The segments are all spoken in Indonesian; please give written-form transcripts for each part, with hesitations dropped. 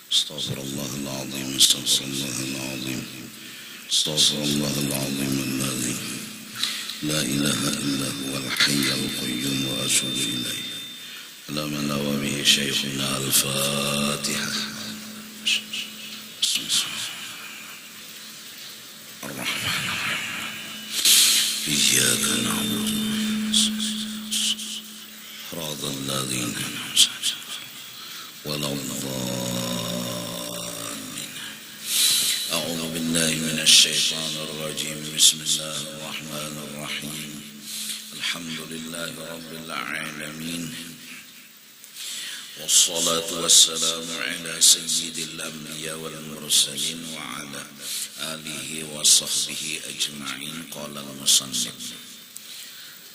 استغفر الله العظيم استغفر الله العظيم استغفر الله العظيم الذي لا إله إلا هو الحي القيوم وأتوب إليه. لا من لا به شيخنا الفاتحة. بسم الله الرحمن الرحيم. إياك نعبد صراط الذين ولا الضالين. أعوذ بالله من الشيطان الرجيم. بسم الله الرحمن الرحيم. الحمد لله رب العالمين والصلاة والسلام على سيد الأنبياء والمرسلين وعلى آله وصحبه أجمعين. قال المصنف: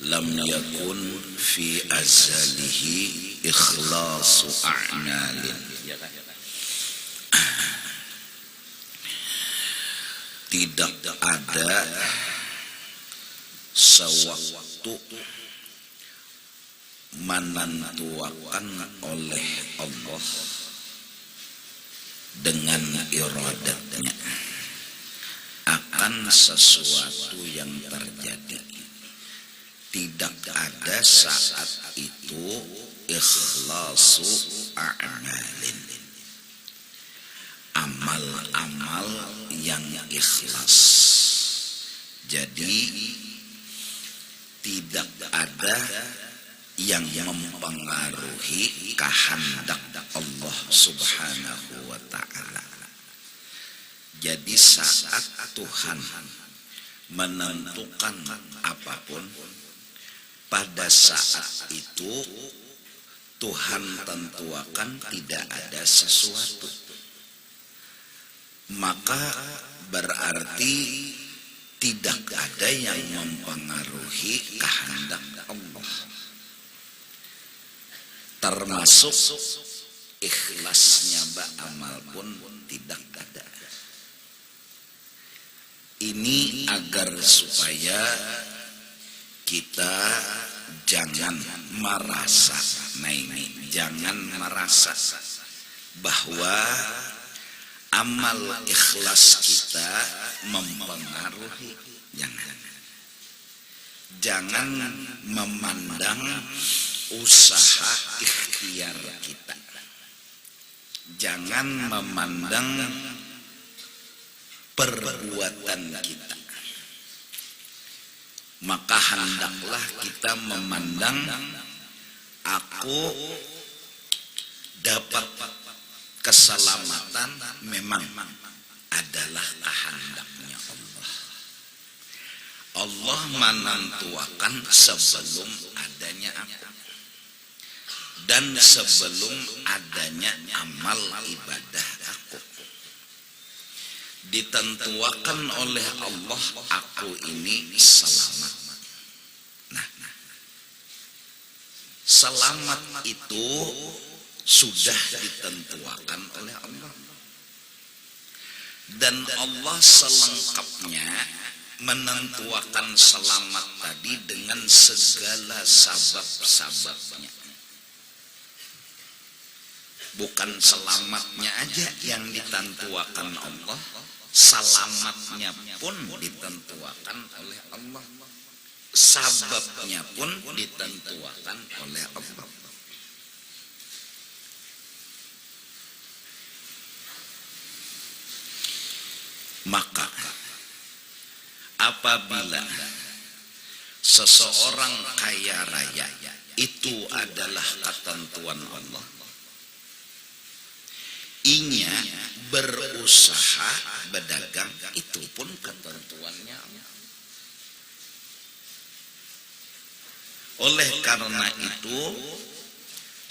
لم يكن في أزله إخلاص أعمال. Tidak ada sewaktu menentukan oleh Allah dengan iradatnya akan sesuatu yang terjadi. Tidak ada saat itu ikhlasu a'malin, amal-amal yang ikhlas. Jadi tidak ada yang mempengaruhi kehendak Allah Subhanahu wa ta'ala. Jadi saat Tuhan menentukan apapun, pada saat itu Tuhan tentuakan tidak ada sesuatu, maka berarti tidak ada yang mempengaruhi kehendak Allah, termasuk ikhlasnya beramal pun tidak ada. Ini agar supaya kita jangan merasa, jangan merasa bahwa amal ikhlas kita mempengaruhi. Jangan memandang usaha ikhtiar kita, jangan memandang perbuatan kita. Maka hendaklah kita memandang, aku dapat keselamatan memang adalah kehendaknya Allah. Allah menentukan sebelum adanya apa, dan sebelum adanya amal ibadah aku. Ditentuakan oleh Allah, aku ini selamat. Nah, selamat itu sudah ditentuakan oleh Allah, dan Allah selengkapnya menentuakan selamat tadi dengan segala sabab-sababnya. Bukan selamatnya aja yang ditentuakan Allah, selamatnya pun ditentuakan oleh Allah, sababnya pun ditentuakan oleh Allah. Maka apabila seseorang kaya raya itu adalah ketentuan Allah, inya berusaha berdagang itu pun ketentuannya Allah. Oleh karena itu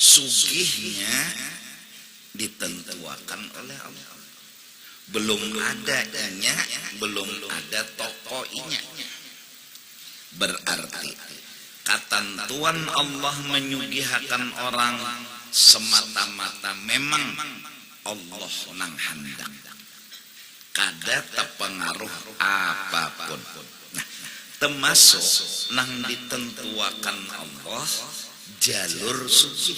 sugihnya ditentuakan oleh Allah. Belum ada inya, belum ada toko inya. Berarti ketentuan Allah menyugihakan orang semata-mata memang Allah nang hendak, kada terpengaruh apapun. Nah, termasuk nang ditentuakan Allah jalur suci.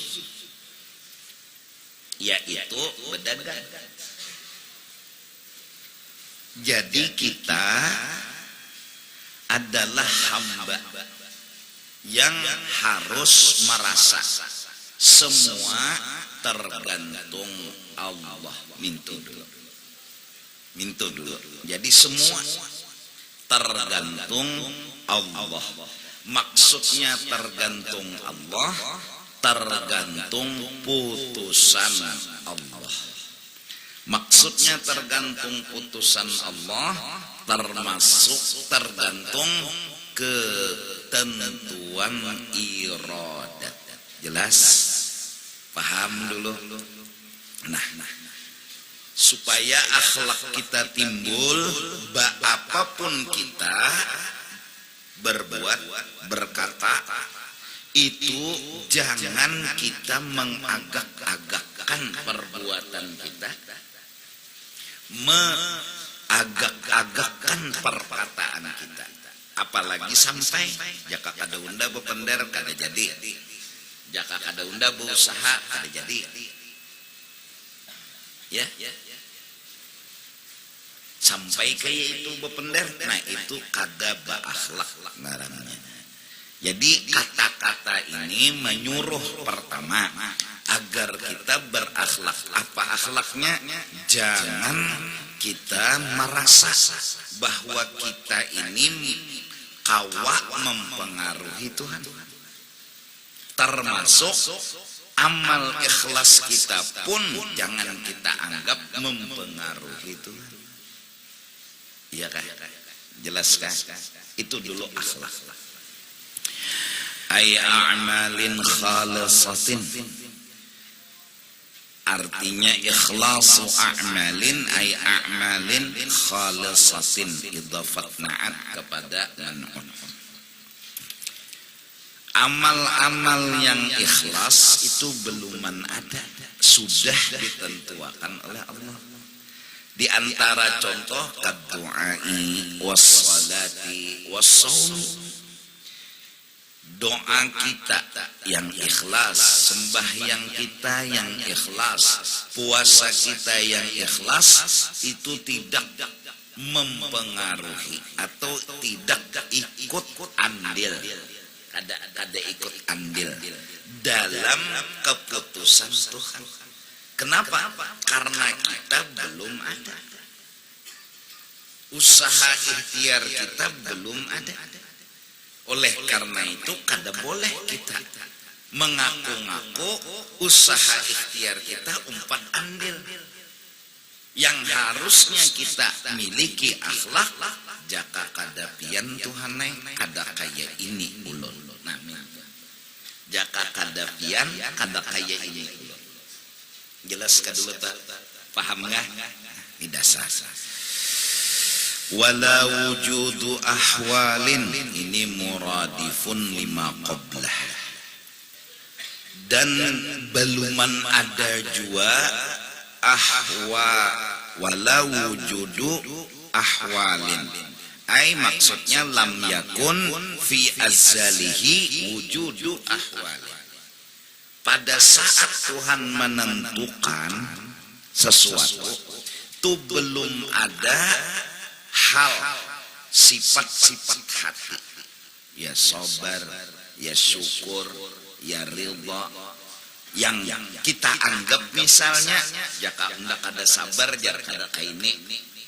yaitu berdagang. Jadi kita adalah hamba yang harus merasa semua tergantung Allah. Mintu dulu. Jadi semua tergantung Allah. Maksudnya tergantung Allah, tergantung putusan Allah. Maksudnya tergantung putusan Allah, termasuk tergantung ketentuan iradat. Jelas? Paham dulu? Nah, supaya akhlak kita timbul, apapun kita berbuat, berkata, itu jangan kita mengagak-agakkan perbuatan kita, mengagak-agakkan perkataan kita. Apalagi sampai jaka kada unda bepender kada jadi, jaka kada unda berusaha kada jadi. Ya, sampai kayak itu bepender, nah itu kada berakhlak ngarannya. Jadi kata-kata ini menyuruh pertama agar kita berakhlak. Apa akhlaknya? Jangan kita merasa bahwa kita ini kawak mempengaruhi Tuhan. Termasuk amal ikhlas kita pun jangan kita anggap mempengaruhi Tuhan. Iya kah? Jelas kah? Itu dulu akhlak. Ay a'malin khalisatin, artinya ikhlasu a'malin ay a'malin khalisatin, idhafat na'at kepada man'un. Amal-amal yang ikhlas itu belum ada, sudah ditentukan oleh Allah. Di antara contoh kaddu'ai was-salati was-shaum, doa kita yang ikhlas, sembahyang kita yang ikhlas, puasa kita yang ikhlas, itu tidak mempengaruhi atau tidak ikut andil, ada ikut andil dalam keputusan Tuhan. Kenapa? Karena kita belum ada, usaha ikhtiar kita belum ada. Oleh karena itu kada boleh kita mengaku-ngaku usaha ikhtiar kita umpat andil. Yang harusnya kita miliki akhlak, jaka kada pian Tuhan kada kaya ini ulun. Nah, jaka kada pian kada kaya ini ulun. Jelas ka dulu tak? Paham enggak? Ini dasar. Wala wujudu ahwalin, ini muradifun lima qablah, dan beluman ada jua wala wujudu ahwalin, ay maksudnya lam yakun fi azalihi wujudu ahwalin. Pada saat Tuhan menentukan sesuatu, itu belum ada hal sifat-sifat hati, ya sabar, ya syukur, ya ridha, yang kita anggap misalnya jaka undak ada sabar jaka kada kaini,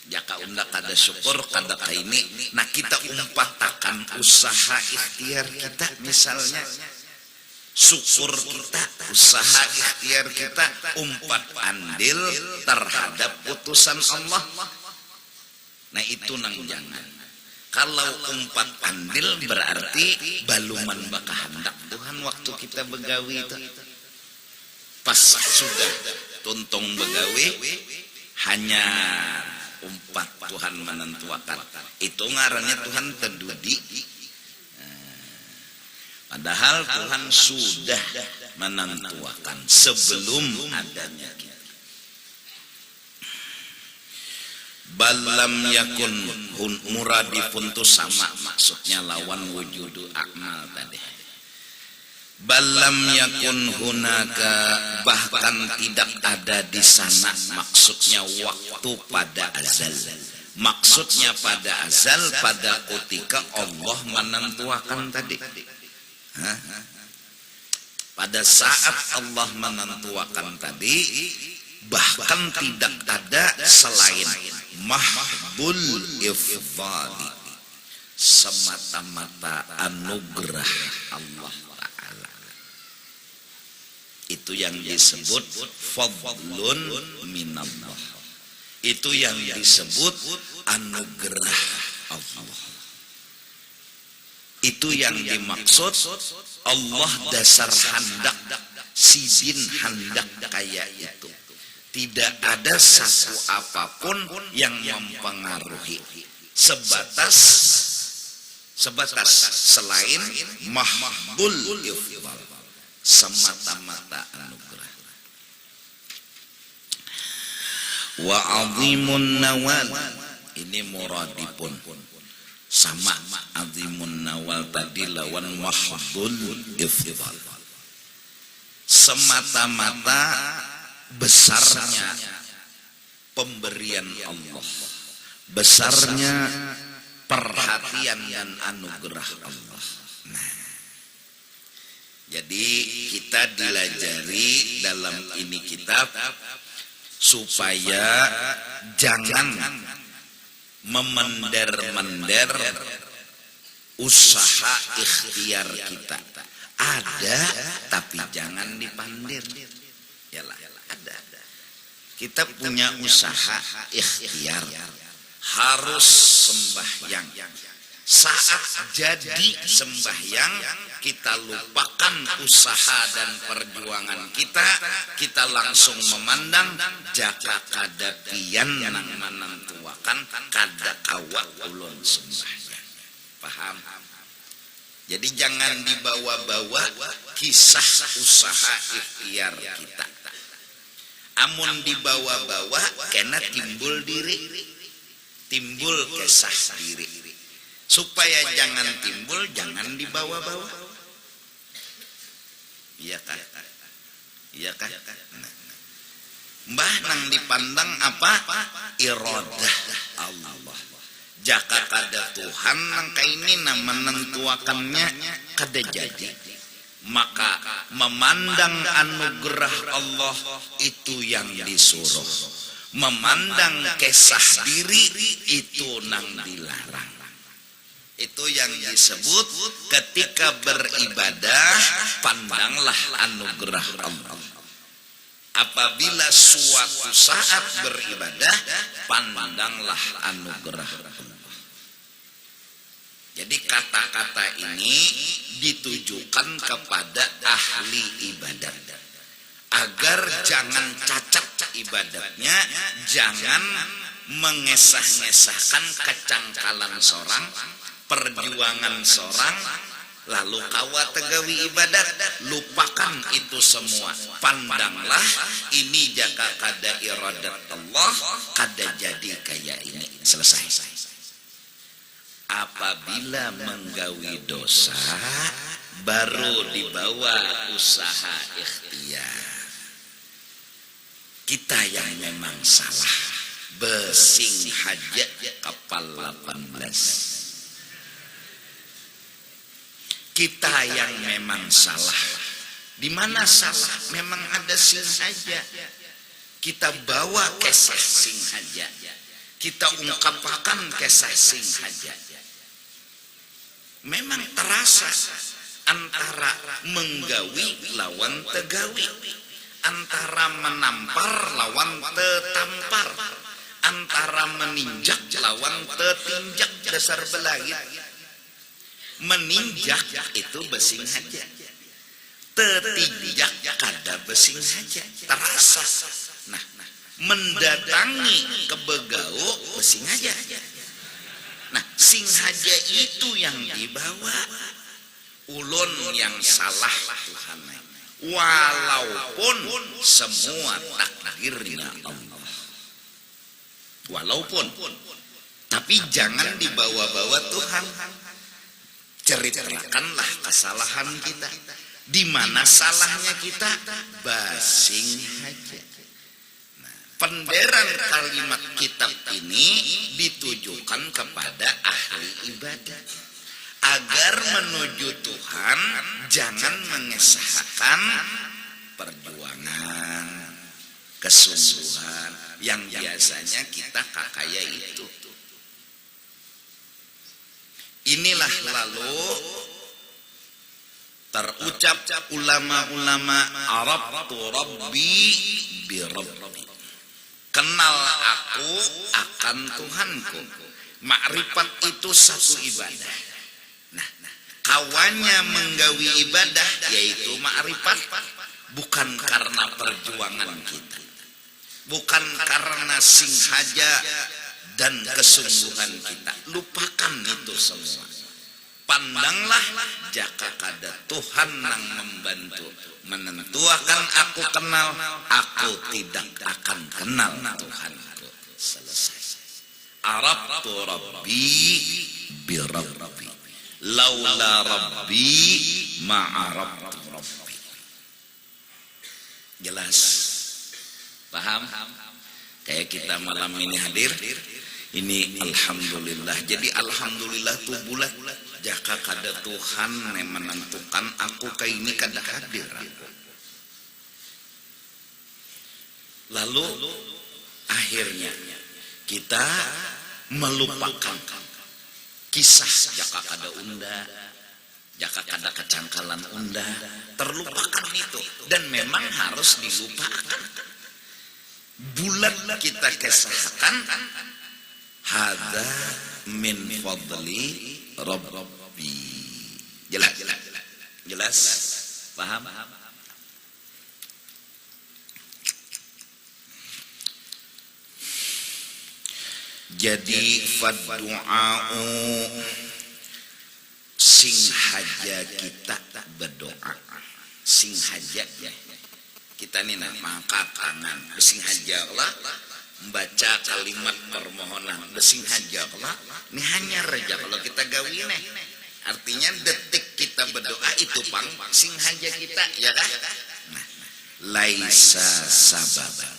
jaka undak ada syukur kada kaini. Nah kita umpatakan usaha ikhtiar kita misalnya, syukur kita, usaha ikhtiar kita umpat andil terhadap putusan Allah. Nah itu nang jangan. Kalau umpat andil berarti baluman bakahandak Tuhan waktu kita begawi itu. Pas sudah tuntung begawi, hanya umpat Tuhan menentukan. Itu ngarannya Tuhan terdudi. Padahal Tuhan sudah menentukan sebelum adanya kita. Balam yakun muradifun tu sama, maksudnya lawan wujudu akmal tadi. balam yakun hunaka, bahkan tidak ada di sana, maksudnya waktu pada azal. Maksudnya pada azal, pada ketika Allah menentukan tadi. Pada saat Allah menentukan tadi, bahkan tidak ada selain mahbul ifdali, semata-mata anugerah Allah Ta'ala. Itu yang disebut fadlun minallah. Itu yang disebut anugerah Allah. Itu yang dimaksud Allah dasar handak, sidin handak kayak itu. Tidak ada satu apapun yang mempengaruhi, sebatas selain mahbul ifdal, semata-mata anugerah. Wa azimun nawal, ini muradipun sama azimun nawal tadi lawan mahbul ifdal. Semata-mata besarnya pemberian Allah, besarnya perhatian dan anugerah Allah. Nah, jadi kita dilajari dalam ini kitab supaya jangan memender-mender usaha ikhtiar kita. Ada, tapi jangan dipandir. Yalah, ada. Kita punya usaha ikhtiar, harus sembahyang. Saat jadi sembahyang, kita lupakan usaha dan perjuangan kita langsung memandang jaka kada pian nang menentuakan kada kawak ulun sembahyang. Paham? Jadi jangan dibawa-bawa kisah usaha ikhtiar kita. Amun dibawa-bawa kena timbul diri, timbul kisah diri. Supaya jangan timbul, jangan dibawa-bawa. Iya kah? Iya kah? Mbah nang dipandang apa? Iradah Allah. Jaka kada Tuhan nang kaini nang menentuakannya kada jadi. Maka memandang anugerah Allah itu yang disuruh. Memandang kisah diri itu nang dilarang. Itu yang disebut ketika beribadah, pandanglah anugerah Allah. Apabila suatu saat beribadah, pandanglah anugerah Allah. Jadi kata-kata ini ditujukan kepada ahli ibadat. Agar jangan cacat ibadatnya, jangan mengesah-ngesahkan kecangkalan seorang, perjuangan seorang, lalu kawa tegawi ibadat, lupakan itu semua. Pandanglah ini jaka kada iradat Allah, kada jadi kayak ini. Selesai. Apabila menggawi dosa, baru dibawa usaha ikhtiar. Kita yang memang salah, besing hajat kapal 18. Kita yang memang salah. Di mana salah? Memang ada Singhaja. Kita bawa kisah Singhaja. Kita ungkapkan kisah Singhaja. Memang terasa antara menggawi lawan tegawi, antara menampar lawan tetampar, antara meninjak lawan tetinjak, dasar belagit. Meninjak itu besing saja, tetinjak kada besing saja, terasa. Nah, mendatangi ke begau besing aja. Nah, sing saja itu yang dibawa. Ulun yang salah Tuhan, walaupun semua takdirnya Allah, walaupun, tapi jangan dibawa-bawa Tuhan. Ceritakanlah kesalahan kita, Di mana salahnya kita? Basing haja. Penderan kalimat kitab ini ditujukan kepada ahli ibadah agar menuju Tuhan jangan mengesahkan perjuangan, kesungguhan yang biasanya kita kakaya itu. Inilah lalu terucap ulama-ulama Arabtu Rabbi bi Rabbi. Kenal aku akan Tuhanku. Makrifat itu satu ibadah. Nah, kawannya menggawi ibadah yaitu makrifat bukan karena perjuangan kita, bukan karena singhaja dan kesungguhan kita. Lupakan itu semua. Pandanglah jaka kada Tuhan yang membantu menentukan aku kenal, aku tidak akan kenal Tuhanku. Selesai. Arabtu Rabbi bi Rabbi. Laula Rabbi ma'arabtu Rabbi. Jelas? Paham? Kayak kita malam ini hadir. Ini alhamdulillah. Jadi alhamdulillah tuh bulat. Jaka kada Tuhan yang menentukan aku kayak ini kada hadir. Lalu akhirnya kita melupakan kisah jaka kada unda, jaka kada kecangkalan unda, terlupakan itu dan memang harus dilupakan. Bulat kita kesahkan hadza min fadli Rabbi. Jelas? Paham? Jadi fadu'a'u sing haja kita berdoa. Sing haja ya. Kita ini mangkat tangan sing haja Allah membaca kalimat permohonan besing haja Allah ini hanya reja kalau kita gawi nih artinya detik kita berdoa itu pang sing haja kita ya kan. Nah, laisa sababan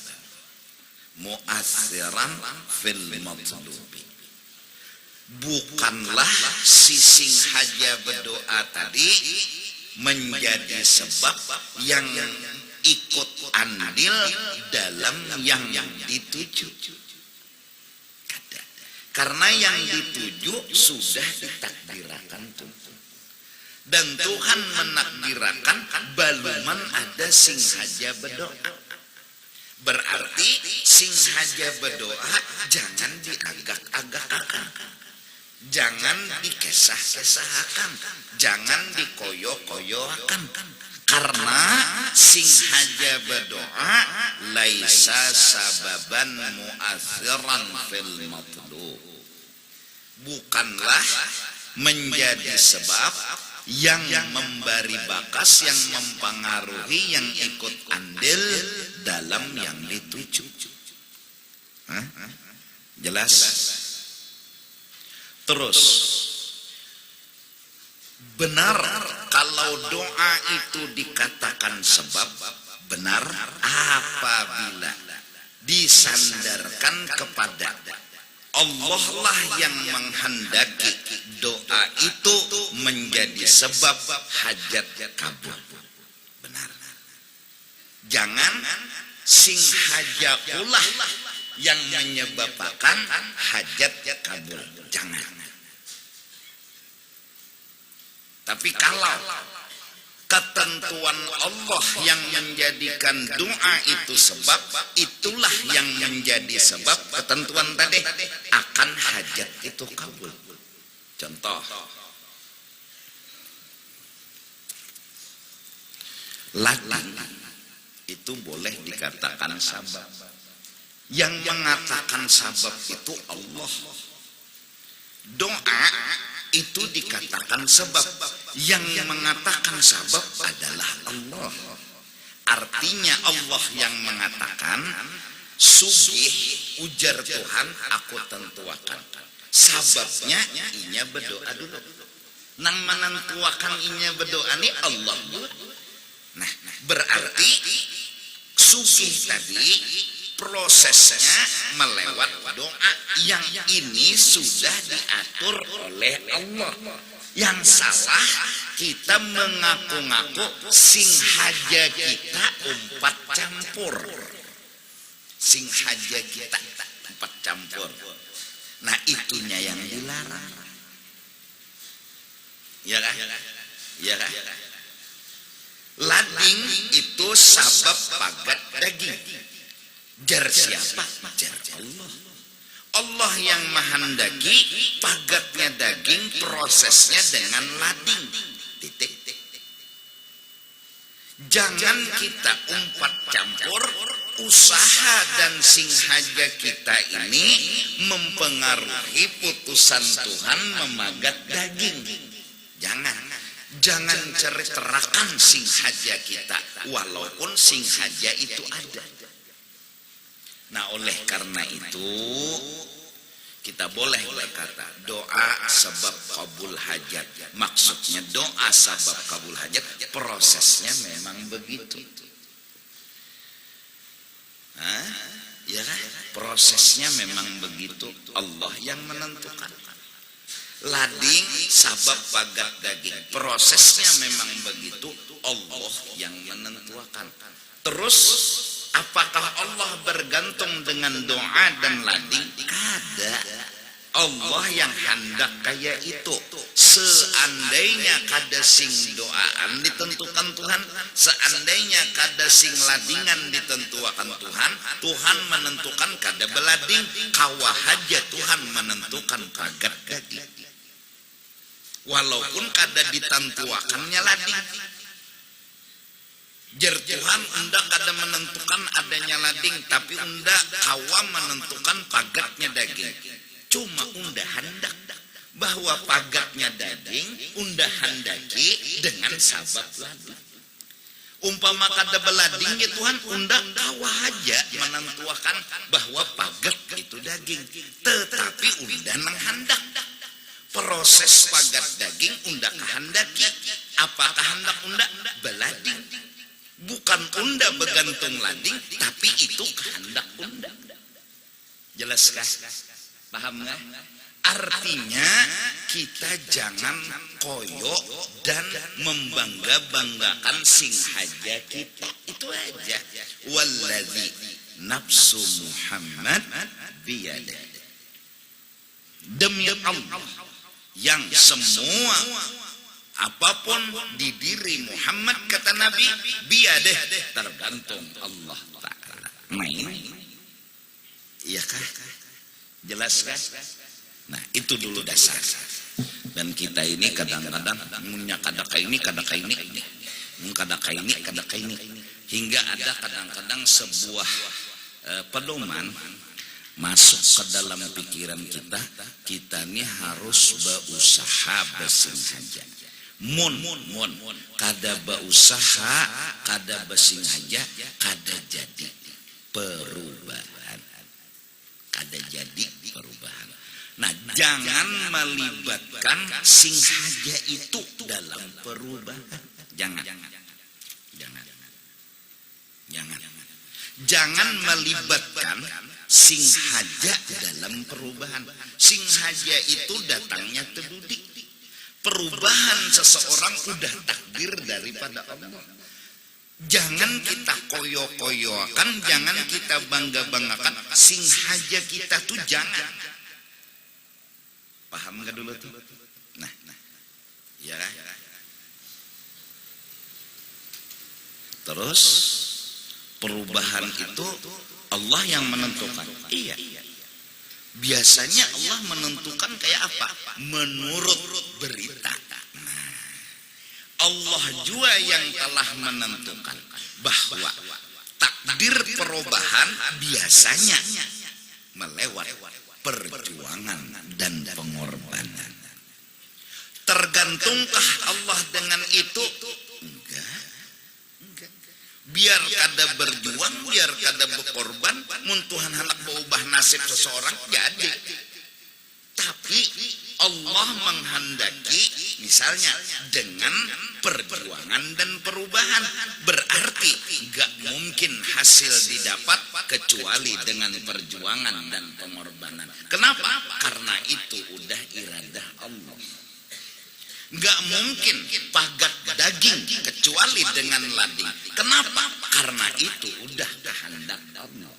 mu'atsiran fil matlubi, bukanlah si sing haja berdoa tadi menjadi sebab yang ikut andil dalam yang dituju. Karena yang dituju sudah ditakdirkan Tuhan. Dan Tuhan menakdirkan baluman ada sing haja berdoa. Berarti sing haja berdoa jangan diagak-agakkan. Jangan dikesah-kesahkan. Jangan dikoyo-koyokan. Karena sing haja berdoa laisa sababan mu'atsiran fil matlub, bukanlah menjadi sebab yang memberi bakas, yang mempengaruhi, yang ikut andil dalam yang dituju. Jelas? Terus benar kalau doa itu dikatakan sebab, benar apabila disandarkan kepada Allah lah yang menghendaki doa itu menjadi sebab hajat kabul. Benar. Jangan sing hajakulah yang menyebabkan hajat kabul. Jangan. Tapi kalau ketentuan Allah yang menjadikan doa itu sebab, itulah yang menjadi sebab ketentuan tadi akan hajat itu kabul. Contoh, ladang itu boleh dikatakan sabab. Yang mengatakan sabab itu Allah. Doa itu dikatakan sebab, yang mengatakan sebab adalah Allah. Artinya Allah yang mengatakan sugih ujar Tuhan aku tentuakan. Sababnya inya berdoa dulu. Nang menentuakan inya berdoa ini Allah dulu. Nah, berarti sugih tadi prosesnya melewat doa yang ini sudah diatur oleh Allah. Yang salah kita mengaku-ngaku sing haja kita umpat campur. Sing haja kita umpat campur. Nah, itunya yang dilarang. Ya kan? Ya kan? Lading itu sabab pagat daging. Jar siapa? Jar Allah. Allah yang menghendaki pagatnya daging, prosesnya dengan lading. Titik. Jangan kita umpat campur usaha dan singhaja kita ini mempengaruhi putusan Tuhan memagat daging. Jangan ceritakan singhaja kita walaupun singhaja itu ada. Nah, oleh karena itu kita boleh berkata doa sebab kabul hajat. Maksudnya doa sebab kabul hajat prosesnya memang begitu. Ya kan? Prosesnya memang begitu. Allah yang menentukan. Lading sabab pagat daging. Prosesnya memang begitu. Allah yang menentukan. Terus apakah Allah bergantung dengan doa dan lading? Kada. Allah yang hendak kayak itu. Seandainya kada sing doaan ditentukan Tuhan, seandainya kada sing ladingan ditentukan Tuhan, Tuhan menentukan kada belading, kawah aja Tuhan menentukan pagat daging. Walaupun kada ditentukannya lading. Jer Tuhan unda kada menentukan adanya lading, tapi unda kawa menentukan pagatnya daging. Cuma unda hendak bahwa pagatnya daging unda hendaki dengan sabab lading. Umpama kada belading ya Tuhan, unda kawa aja menentukan bahwa pagat itu daging, tetapi unda nang hendak. Proses pagat daging unda kehendaki. Apakah hendak unda? Belading. Bukan unda bergantung lading, tapi itu kehendak unda. Jelaskah? Paham nggak? Artinya kita jangan koyok dan membangga-banggakan singhaja kita. Itu aja. Walladzi nafsu Muhammad biyadih. Demi Allah yang semua apapun di diri Muhammad, kata Nabi, biadeh, tergantung Allah Ta'ala. Main? Iya kah? Jelas kan? Nah, itu dulu dasar. Dan kita ini kadang-kadang punya kadaka ini, kadaka ini. Hingga ada kadang-kadang sebuah pedoman masuk ke dalam pikiran kita ini harus berusaha bersengaja. Mun kada berusaha, kada bersengaja, kada jadi perubahan. Nah, jangan melibatkan sengaja itu dalam perubahan. Jangan melibatkan sengaja dalam perubahan. Sengaja itu datangnya terdudik. Perubahan seseorang udah takdir daripada Allah. Jangan kita koyo-koyokan, jangan kita bangga-banggakan sengaja kita tuh, jangan. Paham gak dulu tuh? Nah, ya. Terus perubahan itu Allah yang menentukan. Iya. Biasanya Allah menentukan kayak apa? Menurut berita. Allah juga yang telah menentukan bahwa takdir perubahan biasanya melewat perjuangan dan pengorbanan. Tergantungkah Allah dengan itu? Enggak. Biar kada berjuang, biar kada berkorban, mun Tuhan hendak berubah nasib seseorang jadi. Tapi Allah menghendaki Misalnya dengan perjuangan dan perubahan, berarti gak mungkin hasil didapat kecuali dengan perjuangan dan pengorbanan. Kenapa? Karena itu udah iradah Allah. Gak mungkin pagat daging kecuali dengan lading. Kenapa? Karena itu udah kehendak Allah.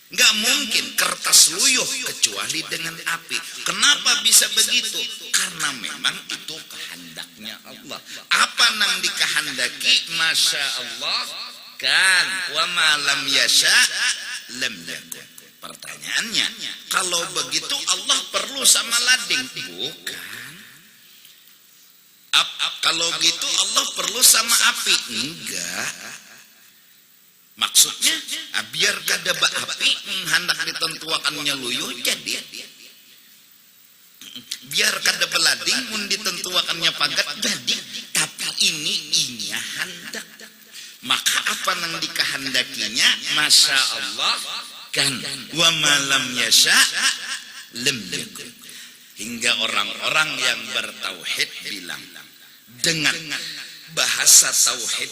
Gak mungkin kertas luyuh kecuali dengan api. Kenapa bisa begitu? Karena memang itu kehendaknya Allah. Apa nang dikehendaki, masya Allah kan, wa malam yasha lam yakun. Pertanyaannya, kalau begitu Allah perlu sama lading? Bukan. Kalau gitu Allah perlu sama api? Enggak. Maksudnya biar kada api hendak ditentuakannya luyuh jadi. Biar kada belading mun ditentuakannya pagat jadi. Tapi ini inya hendak. Maka apa nang dikehendakinya, masya Allah kan, wa malam yasha lam yakun. Hingga orang-orang yang bertauhid bilang dengan bahasa tauhid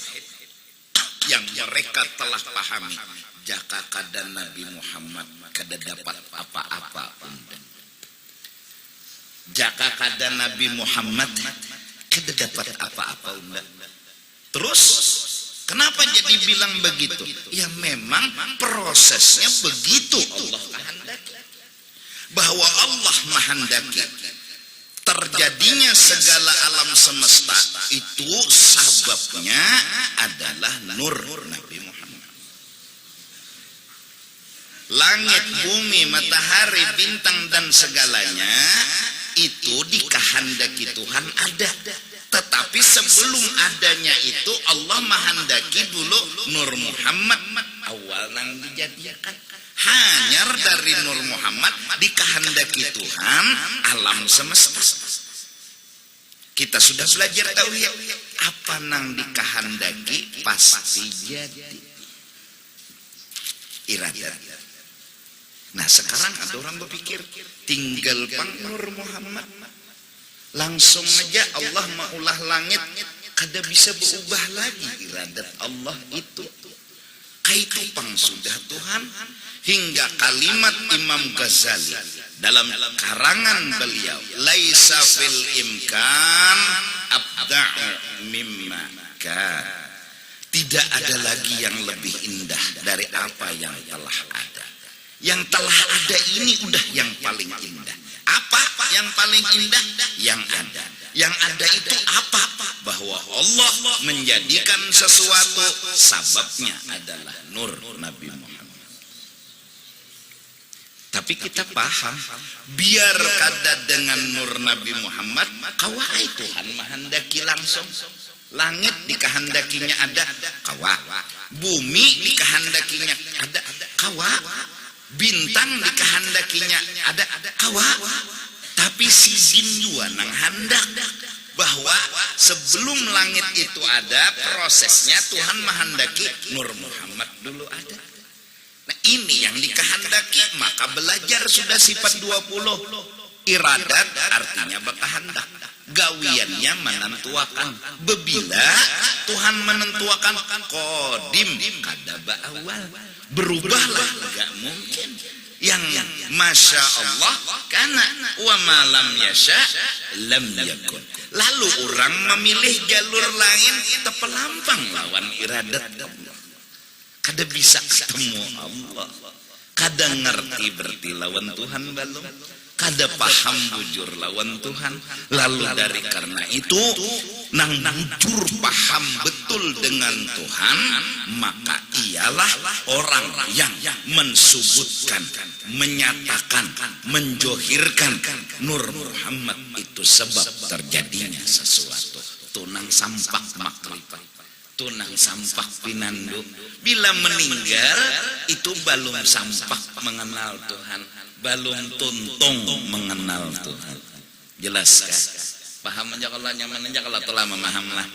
yang mereka telah pahami, jaka kada Nabi Muhammad kada dapat apa-apa unda. Jaka kada Nabi Muhammad kada dapat apa-apa unda. Terus kenapa jadi bilang begitu? Ya memang prosesnya begitu Allah kehendaki. Bahwa Allah menghendaki terjadinya segala alam semesta itu sebabnya adalah nur Nabi Muhammad. Langit, bumi, matahari, bintang dan segalanya itu dikehendaki Tuhan ada. Tetapi sebelum adanya itu Allah menghendaki dulu Nur Muhammad awal nang dijadikan. Hanya dari Nur Muhammad dikehendaki Tuhan alam semesta. Kita sudah belajar tauhid. Apa nang dikehendaki pasti jadi. Iradat. Nah sekarang ada orang berpikir tinggal pang Nur Muhammad. Langsung aja Allah maulah langit kada bisa berubah lagi iradat Allah itu. Kaitu pang sudah Tuhan. Hingga kalimat Imam Ghazali dalam karangan beliau, laisa fil imkan abda'u mimma kan. Tidak ada lagi yang lebih indah dari apa yang telah ada. Yang telah ada ini udah yang paling indah. Apa yang paling indah? Yang ada. Yang ada itu apa? Bahwa Allah menjadikan sesuatu sababnya adalah nur Nabi Muhammad. Tapi kita paham, biar kada dengan nur Nabi Muhammad, kawai Tuhan menghendaki langsung. Langit dikehendakinya ada, kawa. Bumi dikehendakinya ada, kawa. Bintang dikehendakinya ada, kawa. Tapi si jin juga nang hendak bahwa sebelum langit itu ada, prosesnya Tuhan menghendaki Nur Muhammad dulu ada. Nah ini yang dikehendaki, maka belajar sudah sifat 20. Iradat artinya berkehendak. Gawiannya menentuakan. Bebila Tuhan menentuakan kodim kada awal. Berubahlah, gak mungkin. Yang masya Allah karena wa malam yasha lam yakun. Lalu orang memilih jalur lain terpelampang lawan iradat Allah. Kada bisa ketemu Allah, kada ngerti berarti lawan Tuhan belum, kada paham bujur lawan Tuhan. Lalu dari karena itu nang bujur paham betul dengan Tuhan, maka ialah orang yang mensubutkan, menyatakan, menjohirkan Nur Muhammad itu sebab terjadinya sesuatu. Tunang sampak makrifat, tunang sampak pinandu. Bila meninggal itu belum sampak mengenal Tuhan, belum tuntung mengenal Tuhan. Jelas kan? Paham aja kalau nyaman aja kalau telah memahamilah.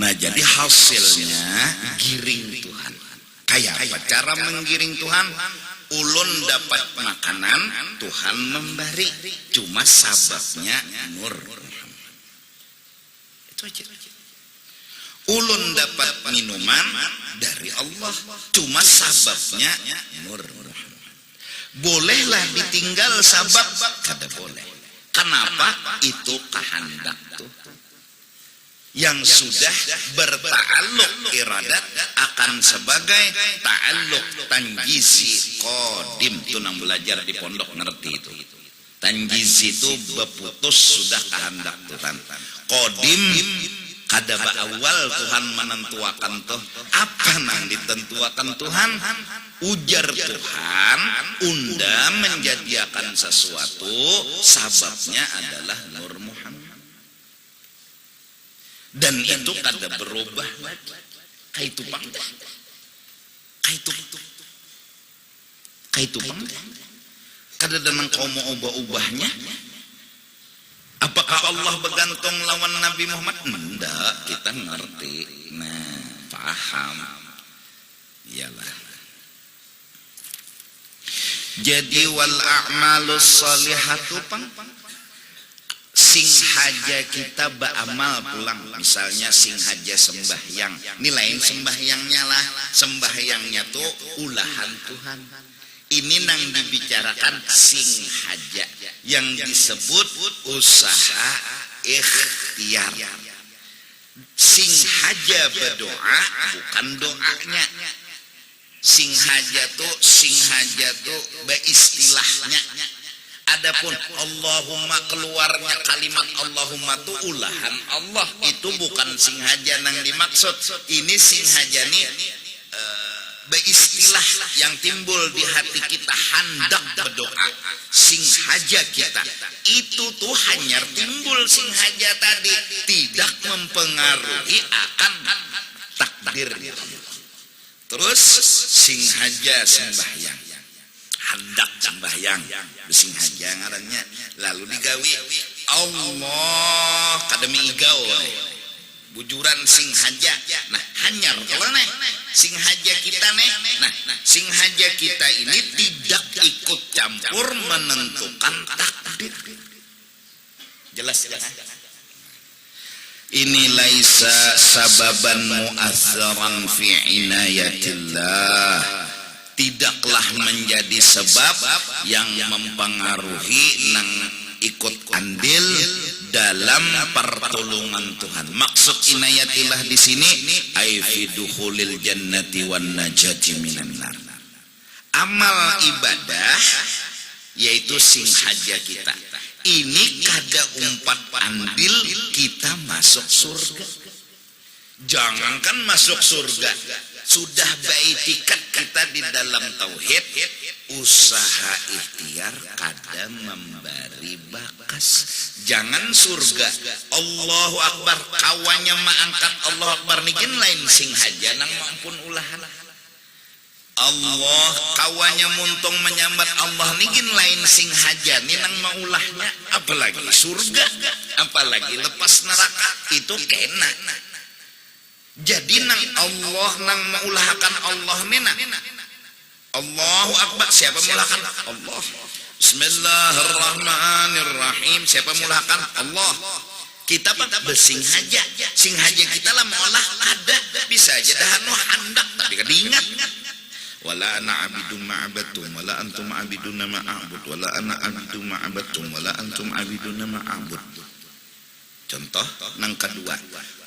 Nah jadi hasilnya giring Tuhan. Kayak apa cara menggiring Tuhan? ulun dapat makanan, Tuhan memberi, cuma sababnya Nur Muhammad. Itu aja. Ulun dapat minuman dari Allah, cuma sababnya Nur Muhammad. Bolehlah ditinggal sabab, kada boleh. Kenapa? Itu kehendak tuh yang sudah berta'alluq iradat akan sebagai ta'alluq tanjizi qadim. Itu nang belajar di pondok ngerti itu. Tanjizi itu beputus sudah kehendak Tuhan. Qadim kada awal Tuhan menentuakan tuh apa nang ditentuakan Tuhan. Ujar Tuhan unda menjadikan sesuatu sababnya adalah Nur Muhammad. Dan itu kada berubah lagi. Kaitu pangdah. Kaitu pangdah. Kada danang kau mau ubah-ubahnya. Apakah Allah bergantung lawan Nabi Muhammad? Enggak, kita ngerti. Nah, paham. Iyalah. Jadi wal a'malus sholihatu pang sing haja kita beramal pulang. Misalnya sing haja sembahyang, nilaiin sembahyangnya lah. Sembahyangnya tuh ulahan Tuhan. Ini nang dibicarakan sing haja, yang disebut usaha ikhtiar. Sing haja berdoa bukan doanya. Sing haja tuh beistilahnya. Adapun Allahumma keluarnya kalimat Allahumma tuh ulahan Allah, itu bukan sing haja nang dimaksud. Ini sing haja nih beristilah yang timbul di hati kita hendak berdoa. Sing haja kita itu tuh hanya timbul sing haja tadi, tidak mempengaruhi akan takdir. Terus sing haja sembahyang, hendak sembahyang sing haja ngarannya, lalu digawi Allah kademi igau bujuran sing haja. Nah hanyar kalau nih sing haja kita nih, nah sing haja kita ini tidak ikut campur menentukan takdir. Jelas ya? Ini laisa sababan mu'azzaran fi inayatillah, tidaklah menjadi sebab yang mempengaruhi nang ikut andil dalam pertolongan Tuhan. Maksud inayatillah di sini ai fi dukhulil jannati wan najati minan nar. Amal ibadah yaitu sing haja kita ini kada umpat andil kita masuk surga. Jangankan masuk surga, sudah baitikat kita di dalam tauhid, usaha ikhtiar kada memberi bakas. Jangan surga Allahu Akbar kawannya maangkat Allahu Akbar nigin lain sing haja nang mampun ulahan. Allah kawannya muntung menyambat Allah nigin lain sing haja ni nang maulahnya, apalagi surga, apalagi lepas neraka itu kena. Jadi nang Allah nang maulahkan Allah ni nang Allahu Akbar, siapa mulahkan? Allah. Bismillahirrahmanirrahim, siapa mulahkan? Allah. Kita bersing haja, sing haja kita lah maulah ada, bisa aja dah hendak tapi kadingat. Wala ana abidun ma'abatum wala antum abiduna ma'abud wala ana abidun ma'abatum wala antum abiduna ma'abud. Contoh nang kedua,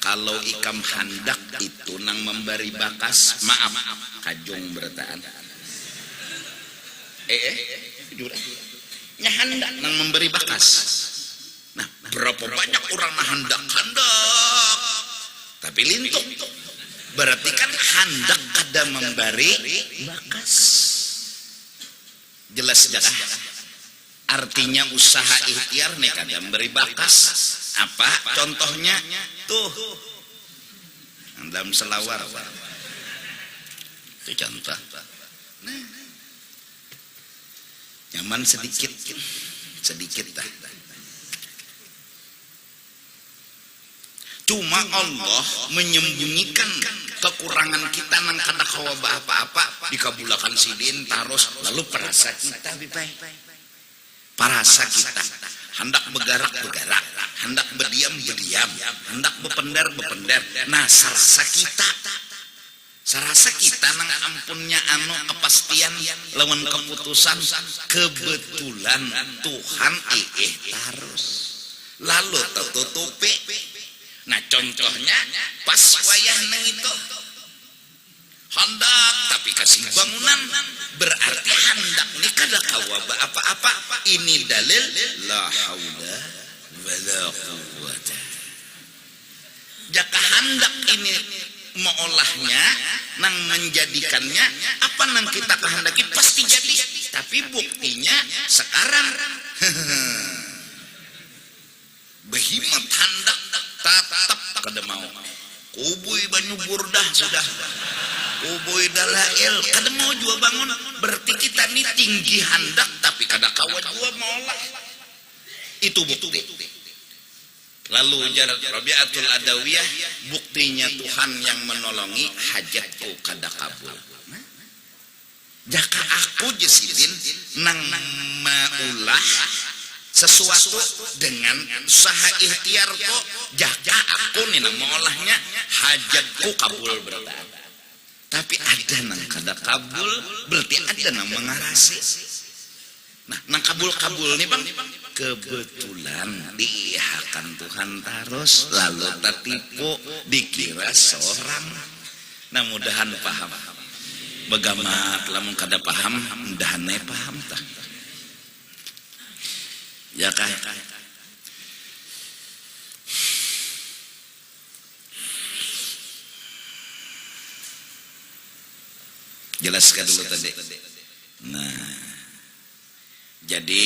kalau ikam hendak itu nang memberi bakas, maaf kajong bertaan. Nya hendak nang memberi bakas. Nah, berapa banyak orang nang hendak tapi lintuk. Berarti kan hendak kada memberi bakas. Jelas jelas. Artinya usaha ikhtiar nih kada memberi bakas. Apa contohnya? Tuh dalam selawar. Itu contoh. Nah, nyaman sedikit dah. Cuma Allah menyembunyikan kekurangan kita nang kada kawa apa-apa dikabulakan sidin taros lalu perasa kita bipai parasa kita hendak bergerak hendak berdiam hendak berpendar nah sarasa kita nang ampunnya anu kepastian lawan keputusan kebetulan Tuhan taros lalu tertutupi. Nah contohnya pas wayah nang itu hendak tapi kasih bangunan berarti hendak ini kada kawa apa-apa ini dalil la haula wala quwwata. Jaka hendak ini mengolahnya nang menjadikannya apa nang kita kehendaki pasti jadi, tapi buktinya sekarang behimat hendak tatap kada mau kubui banyu burdah sudah kubui dalail kada mau jua bangun berarti kita ini tinggi hendak tapi kada kawa jua maulah itu bukti. Lalu jarak Rabi'atul Adawiyah buktinya Tuhan yang menolongi hajatku kada kabul. Jaka aku jesidin nang maulah sesuatu dengan usaha ikhtiar kok jaka aku nih nang mengolahnya hajatku kabul berarti. Tapi ada nang kada kabul berarti ada nang mengarasi. Nah, nang kabul-kabul nih bang kebetulan diihakan Tuhan taros lalu tertipu dikira seorang. Nah mudahan paham. Bagamat lamun kada paham, mudahan paham tak. Ya kan? Jelaskan dulu tadi. Nah, jadi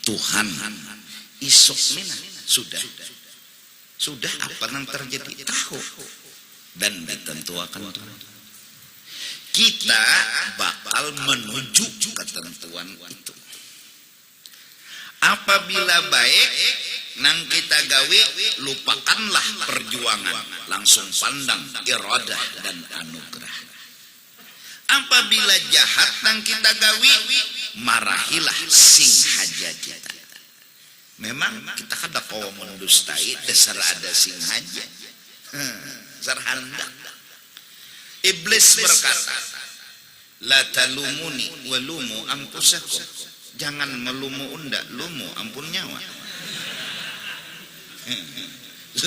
Tuhan isuk mina sudah apa yang terjadi tahu dan ditentukan Tuhan. Kita bakal menuju ketentuan itu. Apabila baik nang kita gawe lupakanlah perjuangan, langsung pandang iradah dan anugerah. Apabila jahat nang kita gawe marahilah sing haja kita. Memang kita kada kawa mendustai dasar ada sing haja. Sarhandak. Iblis berkata, la talumuni walumu anfusakum. Jangan melumu unda, lumu ampun nyawa.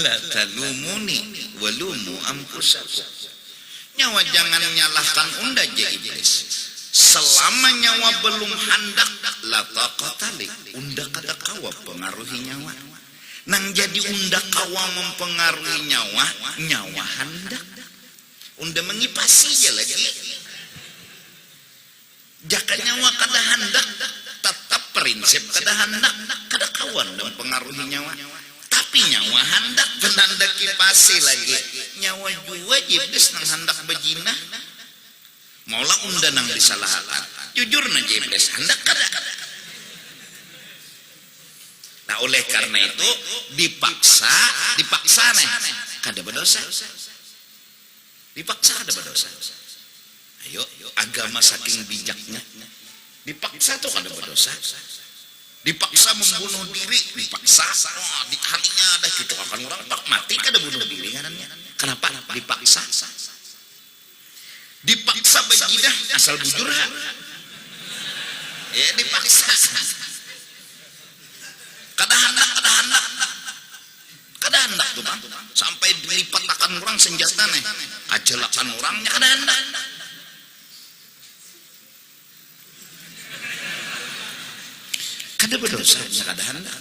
La talumuni walumu anfusakum. Nyawa jangan nyalahkan unda je iblis. Selama nyawa belum hendak la taqatali unda kada kawa pengaruhi nyawa. Nang jadi unda kawa mempengaruhi nyawa hendak. Unda mengipasi aja lagi. Jaka nyawa kada hendak tetap prinsip kada hendak kada kawan mempengaruhi nyawa. Tapi nyawa hendak penanda kipasi lagi. Nyawa jua iblis nang hendak bejina. Maulah unda nang disalahkan. Jujur na iblis hendak kada. Nah oleh karena itu dipaksa nih kada berdosa. Dipaksa kada berdosa. Ayo agama saking bijaknya. Dipaksa tuh kada berdosa. Dipaksa membunuh diri, dipaksa. Di hatinya ada gitu akan orang tak mati kada bunuh diri ngarannya. Kenapa? Dipaksa. Dipaksa begidah asal bujur ha. Ya dipaksa. Kada hendak tuh bang. Sampai dilipat akan orang senjata nih. Kacelakan orangnya kada hendak. Kada berdosa, kada hendak.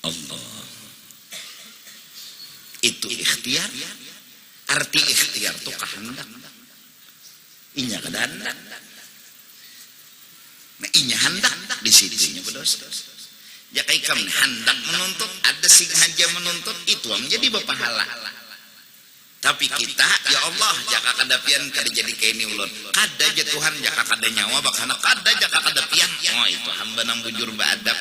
Allah. Itu ikhtiar. Arti ikhtiar itu kehendak. Inya kada hendak. Nah inya hendak di situnya berdosa. Jaka ikam hendak menuntut, ada sing haja menuntut itu menjadi berpahala. Tapi kita, ya Allah, jaka kada pian kada jadi kaini ulun. Kada aja Tuhan jaka kada nyawa bakana kada jaka kada pian. Oh itu hamba nang bujur beadab.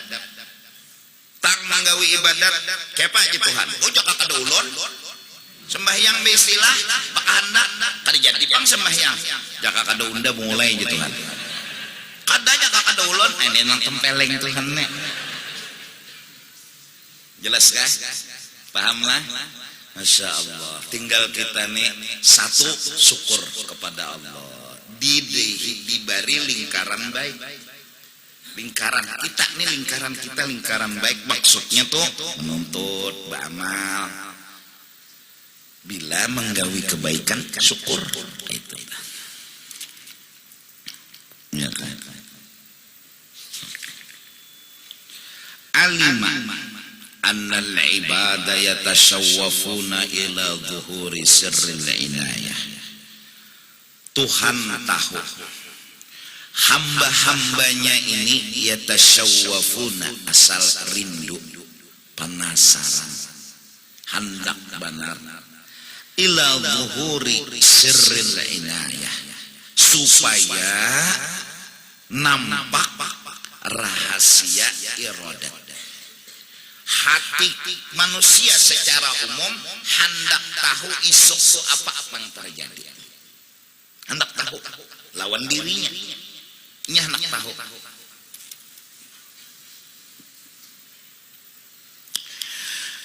tang manggawi ibadat kepa aja Tuhan ujak kada ulun sembahyang besilah pak handak kada jadi pang sembahyang jaka kada unda mulai aja Tuhan kada jaka kada ulun ini nang tempeleng Tuhan nek jelas kah pahamlah. Masya Allah, tinggal kita nih satu syukur kepada Allah diberi lingkaran baik. Lingkaran kita nih lingkaran baik maksudnya tuh menuntut beramal bila menggawi kebaikan syukur itu ya kan. Alimah annal ibada yatashawwafuna ila zuhuri sirril inayah. Tuhan tahu hamba-hambanya ini yatashawwafuna asal rindu penasaran hendak benar ila zuhuri sirril inayah supaya nampak rahasia iradat. Hati manusia secara umum hendak tahu esok apa yang terjadi, hendak tahu lawan dirinya, hendak tahu.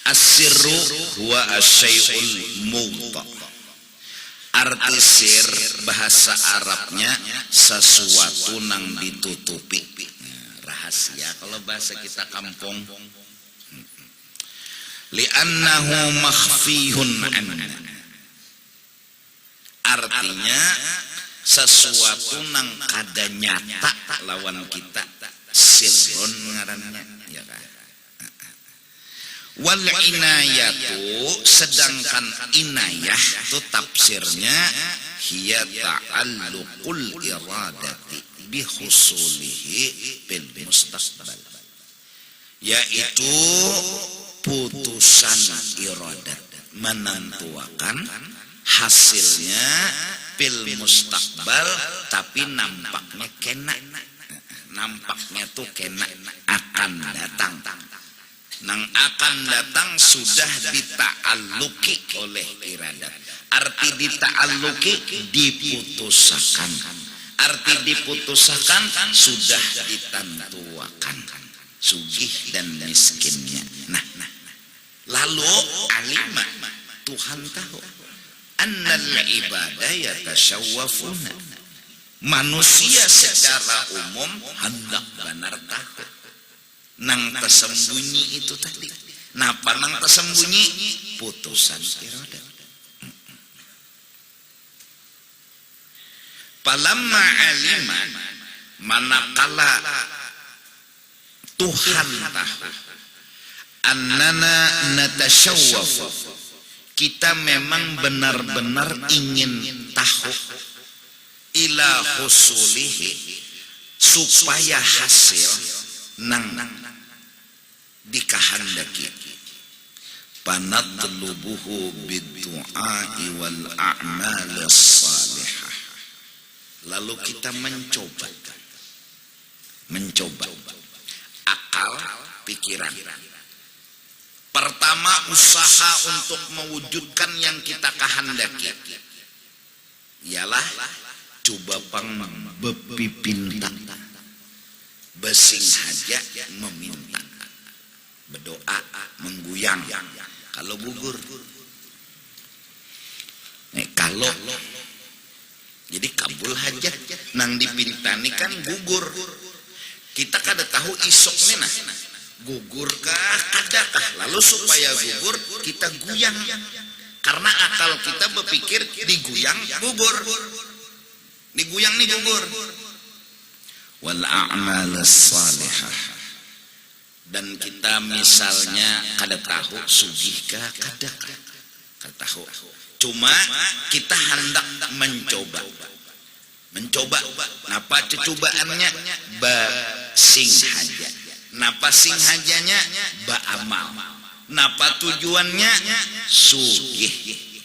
As-sirru huwa asyai'ul mubta. Arti sir bahasa Arabnya sesuatu nang ditutupi, rahasia. Kalau bahasa kita kampung li'annahu makhfihun anna, artinya sesuatu nang kada nyata lawan kita, sirrun ngarannya ya kan. Wal inayatu, sedangkan inayah itu tafsirnya hiya ta'alluqul iradati bi husulihi bil mustaqbal, yaitu putusan iradat menentukan hasilnya pil mustaqbal, tapi nampaknya kena, nampaknya tuh kena akan datang, nang akan datang sudah dita'alluki oleh iradat. Arti dita'alluki diputuskan, arti diputuskan sudah ditentukan sugih dan miskinnya. Nah, lalu alimah, Tuhan tahu annal ibadah yatashawwafuna, manusia secara umum hendak benar tahu nang tersembunyi itu tadi. Napa nang tersembunyi? Putusan iradat. Palamma alima, manakala Tuhan tahu annana natashawwafu, kita memang benar-benar ingin tahu ila husulihi, supaya hasil nang dikahandaki, panatlubuhu biddu'ai wal a'malis salihah, lalu kita mencoba akal pikiran. Pertama, usaha untuk mewujudkan yang kita kehendaki ialah coba pang bepipinta, besing saja meminta, berdoa, mengguyang. Kalau gugur, kalau jadi kabul hajat nang dipintani kan gugur. Kita kada tahu isoknya nah gugurkah kadakah, lalu supaya gugur kita guyang, karena akal kita berpikir diguyang gugur, diguyang nih gugur. Wal a'malis salihah, dan kita misalnya kada tahu sugihkah kadakah, kada tahu, cuma kita hendak mencoba. Napa cobaannya? Basing haja. Napa sing hajanya? Ba'amal. Napa tujuannya? Sugih.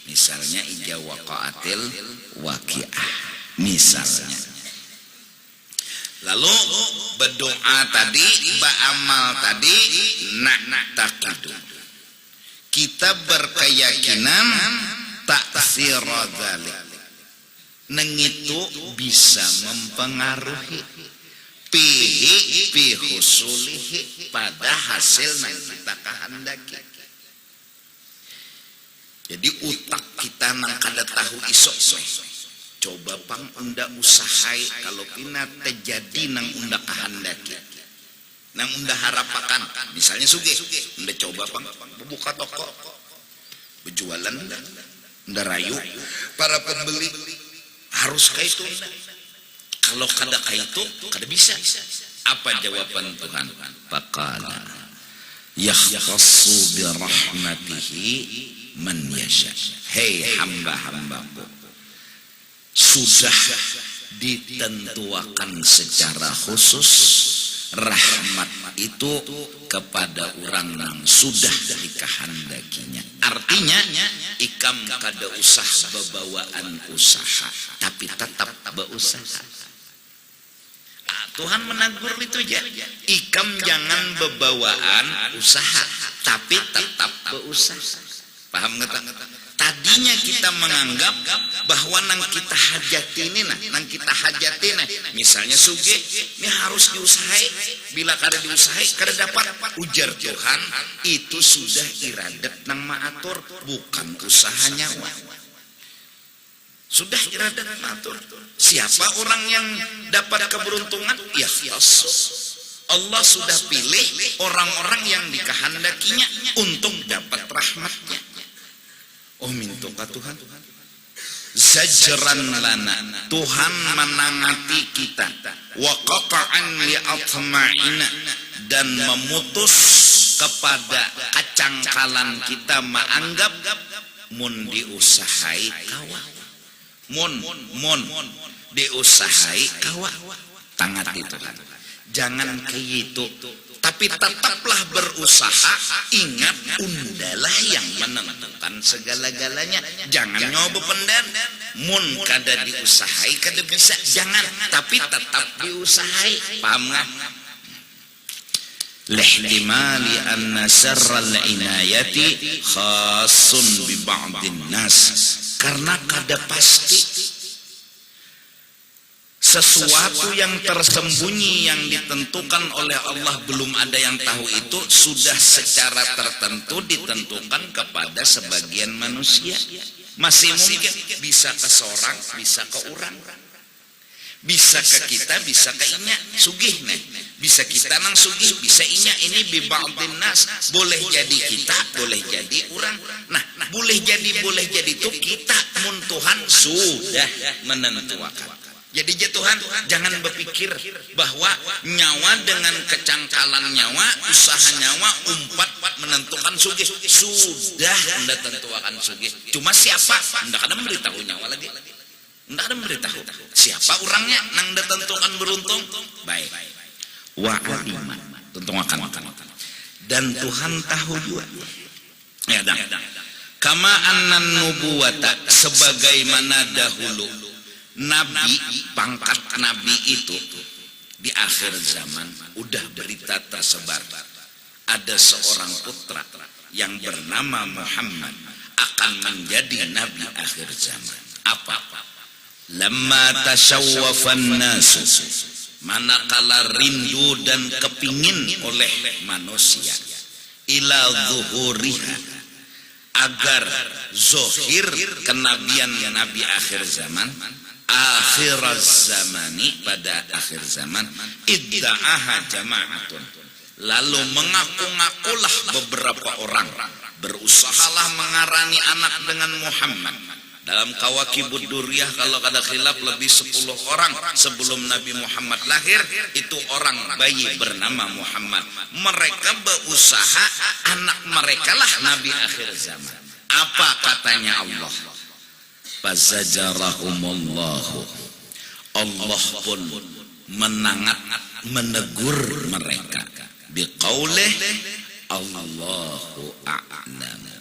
Misalnya ija waqa'atil waqi'ah. Misalnya. Lalu berdoa tadi, beramal tadi, na'taqidu. Kita berkeyakinan ta'sir dzalik. Nengitu bisa mempengaruhi fi husulihi pada hasil yang kita kehendaki. Jadi utak kita nang kada tahu isok. Coba pang unda usahai kalau kina terjadi nang unda kehendaki, nang unda harapakan. Misalnya sugih, unda coba pang buka toko, berjualan, unda rayu para pembeli harus kayak itu. Kalau kada kayak itu, kada bisa. Apa jawaban Tuhan? Faqala yakhtassu bi rahmatihi man yasha. Hei hamba-hambaku, sudah ditentukan secara khusus rahmat itu kepada orang yang sudah dikehendakinya. Artinya ikam kada usah bebawaan usaha, tapi tetap berusaha. Tuhan menegur itu aja. Ikam jangan bebawaan usaha, tapi tetap berusaha. Paham nggak? Tadinya kita menganggap bahwa nang kita hajati ini, misalnya sugih, ini harus diusahai. Bila kada diusahai, kada dapat. Ujar Tuhan, itu sudah iradat nang maatur, bukan usaha nyawa. Sudah iradat maatur. Siapa orang yang dapat keberuntungan? Ya Yesus. Allah sudah pilih orang-orang yang dikehendakinya untuk dapat rahmatnya. Oh minta ka Tuhan. Zajran lana, Tuhan menangati kita. Wa qata'an li atma'ina, dan memutus kepada kecangkalan kita menganggap mun diusahai kawa. Mun diusahai kawa. Tangat itu kan. Jangan kayak itu. Tapi tetaplah berusaha. Ingat, undalah yang menentukan segala-galanya. Jangan nyoba pendan. Mun kada diusahai kada bisa. Jangan, tapi tetap diusahai. Paham nggak? Lihtimali anna syarral inayati khasun bi ba'din nas. Karena kada pasti sesuatu yang tersembunyi yang ditentukan oleh Allah belum ada yang tahu, itu sudah secara tertentu ditentukan kepada sebagian manusia. Masih mungkin bisa ke seorang, bisa ke orang, bisa ke kita, bisa ke inya. Sugih nih, bisa kita nang sugih, bisa inya. Ini bi ba'din nas, boleh jadi kita, boleh jadi orang. Nah, boleh jadi itu kita, mun Tuhan sudah menentukan. Jadi Tuhan jangan berpikir bahwa nyawa dengan kecangkalan nyawa, usaha nyawa, umpat menentukan sugih. Sudah anda tentukan sugih. Cuma siapa? Anda kadang memberitahu nyawa lagi. Anda kadang memberitahu siapa orangnya nang tentukan beruntung. Baik. Wa alima, tentukan. Dan Tuhan tahu juga. Ya, dah. Kama annan nubuwata, sebagaimana dahulu Nabi, pangkat Nabi itu di akhir zaman udah berita tersebar. Ada seorang putra yang bernama Muhammad akan menjadi Nabi akhir zaman. Apa? Lamma tasyawwafan nasu, manakala rindu dan kepingin oleh manusia ila zuhuriha, agar zohir kenabian Nabi akhir zaman, akhir zamani, pada akhir zaman, idda'aha jama'atun, lalu mengaku-ngakulah beberapa orang, berusahalah mengarani anak dengan Muhammad. Dalam Kawakibud Durriyah kalau kada khilaf lebih 10 orang sebelum Nabi Muhammad lahir, itu orang bayi bernama Muhammad. Mereka berusaha anak mereka lah Nabi akhir zaman. Apa katanya Allah? Fazajarahumullahu, Allah pun menegur mereka biqaulih Allahu a'lam.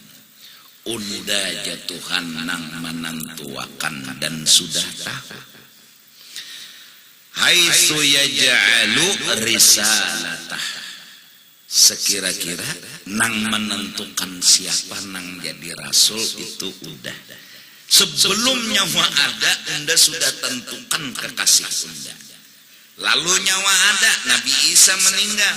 Unda Tuhan nang menentuakan dan sudah tahu. haitsu yaj'alu risalatah, sekira-kira nang menentukan siapa nang jadi rasul itu udah sebelum nyawa ada, unda sudah tentukan kekasih unda. Lalu nyawa ada, Nabi Isa meninggal,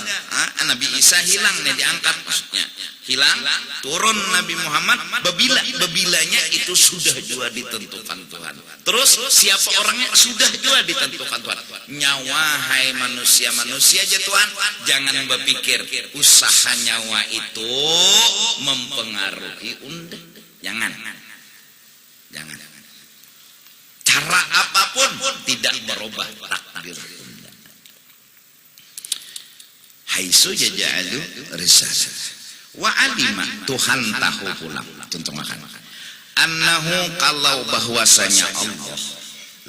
Nabi Isa hilang, diangkat maksudnya hilang, turun Nabi Muhammad, bebilanya itu sudah juga ditentukan Tuhan. Terus siapa orangnya sudah juga ditentukan Tuhan. Nyawa hai manusia aja Tuhan, jangan berpikir usaha nyawa itu mempengaruhi unda, jangan. Cara apapun tidak merubah takdir unda. Haitsu yaj'alu risalah wa alima, Tuhan tahu pulang, contoh makan, annahu, kalau bahwasanya Allah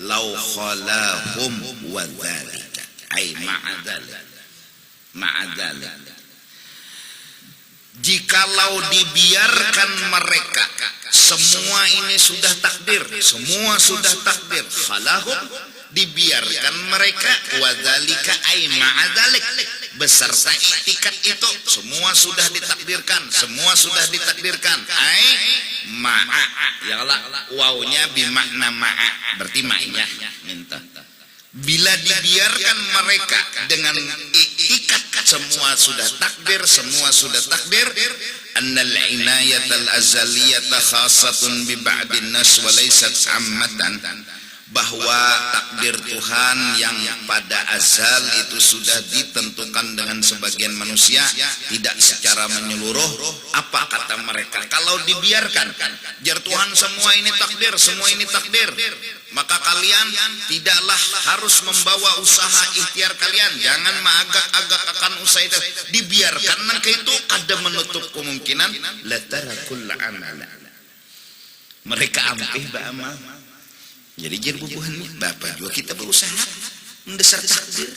lau khalahum wa dzalika ai ma'adzalik, jikalau dibiarkan mereka, semua ini sudah takdir, khalahum, dibiarkan mereka, wa dzalika ai ma'adzalik, beserta itikat itu semua sudah ditakdirkan, ai ma'a, ya Allah, wawnya bimakna ma'a, berarti ma'nya minta. Bila dibiarkan mereka dengan itikat semua sudah takdir, annal inayatal azaliyata khassatun bi ba'din nas wa laysat ammatan, bahwa takdir Tuhan yang pada azal itu sudah ditentukan dengan sebagian manusia, tidak secara menyeluruh. Apa kata mereka? Kalau dibiarkan, jar Tuhan semua ini takdir, maka kalian tidaklah harus membawa usaha ikhtiar kalian, jangan mengagak-agak akan usaha itu, dibiarkan, maka itu ada menutup kemungkinan la tarakul amal, mereka ampih ba'amal. Jadi jadi bubuhannya bapak juga kita berusaha mendasar takdir.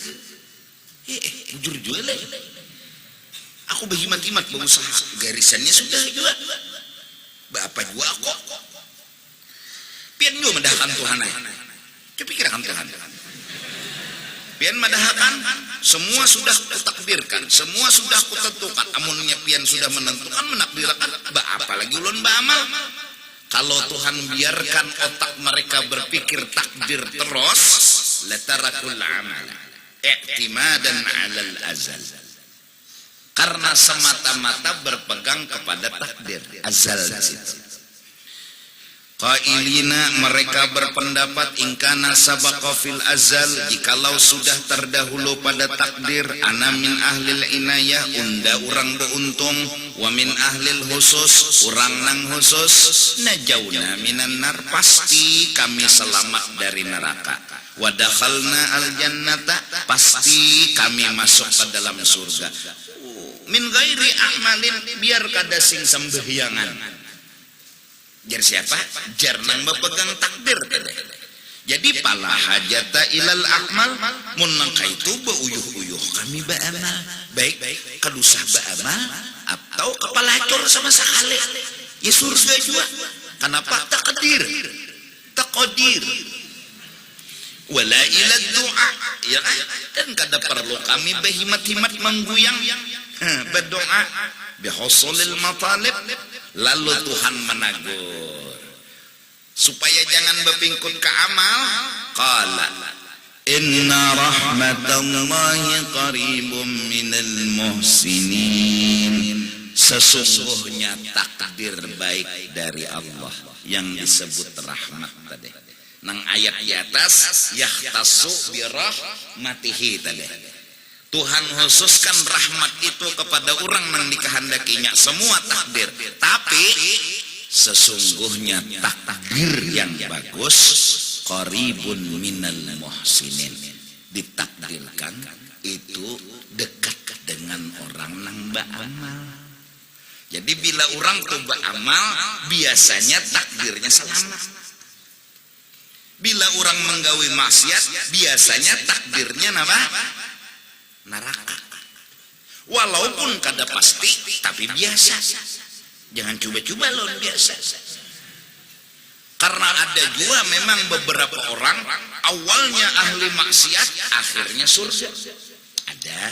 Jujur juga lah. Aku berhimat-himat berusaha, garisannya sudah juga. Bapak juga aku. Pian juga mendahkan Tuhan. Kepikirkan Tuhan. Pian mendahkan, semua sudah kutakdirkan, semua sudah kutentukan. Amunnya pian sudah menentukan, menakdirkan. Apalagi ulun beramal. Kalau Tuhan biarkan otak mereka berpikir takdir terus, latarakul amal i'timadan 'alal azal, karena semata-mata berpegang kepada takdir azal di situ. Qailina, mereka berpendapat, ingkana sabaqa fil azal, jikalau sudah terdahulu pada takdir, ana min ahlil inayah, unda urang beuntung, wa min ahlil khusus, urang nang khusus, najauna minan nar, pasti kami selamat dari neraka, wa dakhalna al jannata, pasti kami masuk ke dalam surga, min ghairi a'malin, biar kada sing sembahyangan. Jar siapa? Jar nang berpegang takdir tadi. Jadi pala hajata ilal akmal, mun nangka itu beuyuh-uyuh kami ba'amal, baik kadusah ba'amal atau kepalacur sama sekali, ya surga juga. Kenapa? Takdir, wala ila doa, ya kan? Dan kada perlu kami berhimat-himat mengguyang berdoa bihusulil matalib, lalu Tuhan menegur supaya jangan berpingkut ke amal. Qala inna rahmatallahi qaribum minal muhsinin, sesungguhnya takdir baik dari Allah yang disebut rahmat tadi. Nang ayat di atas, yahtasu birahmatihi tadi. Tuhan khususkan rahmat itu kepada orang yang dikehendakinya, semua takdir. Tapi sesungguhnya takdir yang bagus, qaribun minal muhsinin, ditakdirkan itu dekat dengan orang yang beramal. Jadi bila orang tuh beramal, biasanya takdirnya selamat. Bila orang menggawi maksiat, biasanya takdirnya apa? Neraka. Walaupun kada pasti, tapi biasa. Jangan coba-coba loh biasa. Karena karena ada juga memang beberapa orang awalnya ahli maksiat akhirnya surga. Ada.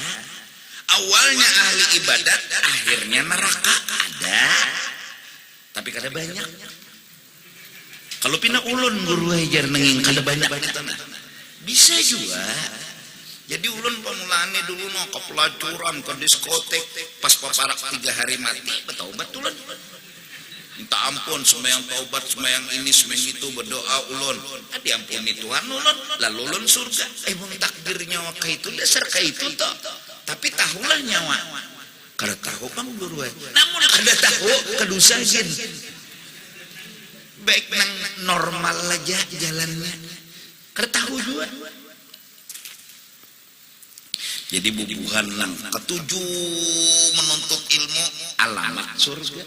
Awalnya ahli ibadat akhirnya neraka. Ada. Tapi kada banyak. Kalau pina ulun guru ajar nenging kada banyak kita nah. Bisa juga. Jadi ulun pemulaannya dulu no ke pelacuran, ke diskotek, pas paparak 3 hari mati, bertaubat ulun. Minta ampun, semayang taubat, semayang ini, semayang itu, berdoa ulun. Diampuni Tuhan ulun, lalu ulun surga. Emang takdir nyawa ke itu, dasar ke itu toh. Tapi tahulah nyawa. Kada tahu bang guru. Namun kada tahu, kedusa jin. Baik nang normal aja jalannya. Kada tahu juga. Jadi bubuhan nang ketujuh menuntut ilmu alamat surga.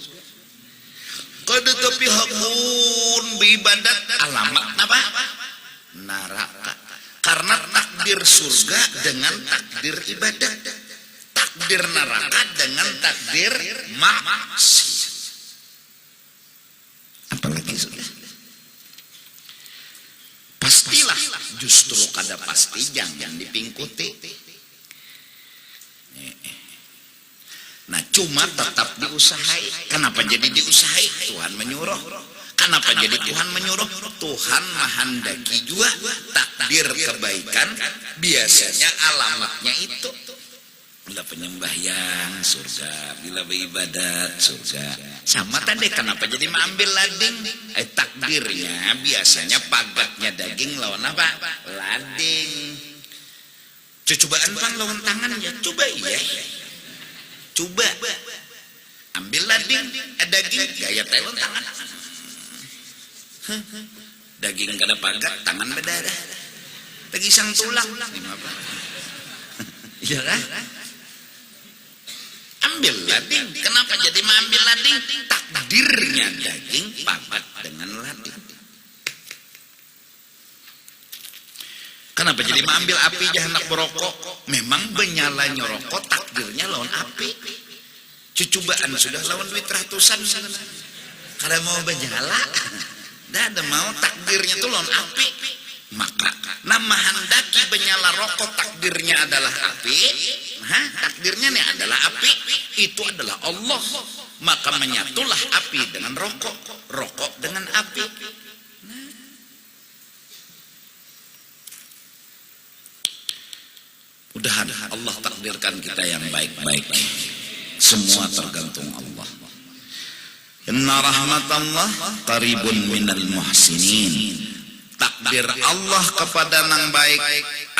Kada tapi hakun beribadat alamat apa? Neraka. Karena takdir surga dengan takdir ibadat. Takdir neraka dengan takdir maksiat. Apalagi sudah. Pastilah justru kada pasti jangan dipingkuti. Nah cuma tetap diusahai. Kenapa jadi diusahai? Tuhan menyuruh. Kenapa jadi Tuhan menyuruh? Tuhan menghendaki juga takdir kebaikan. Biasanya alamatnya itu. Bila penyembahyang surga, bila beribadat surga. Sama tadi kenapa jadi mengambil lading? Takdirnya biasanya pagatnya daging lawan apa? Lading. Cobaan bang lawan tangan ya, coba iya. Coba ambil lading, daging gaya telon tangan. Daging kada pagat, tangan berdarah. Lagi sang tulang. Iya kan? Ambil lading. Kenapa jadi mengambil lading? Takdirnya daging pagat dengan lading. Kenapa jadi mengambil api jahanam berokok? Memang benyalanya rokok takdirnya lawan api. Cucubaan sudah lawan duit ratusan. Kalau mau benyala, dah ada mau takdirnya tuh lawan api. Maka nama hendaki benyala rokok takdirnya adalah api. Takdirnya nih adalah api. Itu adalah Allah. Maka menyatulah api dengan rokok, rokok dengan api. Mudah Allah takdirkan kita yang baik-baik. Semua tergantung Allah. Inna rahmatallah qaribun minal muhsinin. Takdir Allah kepada nang baik,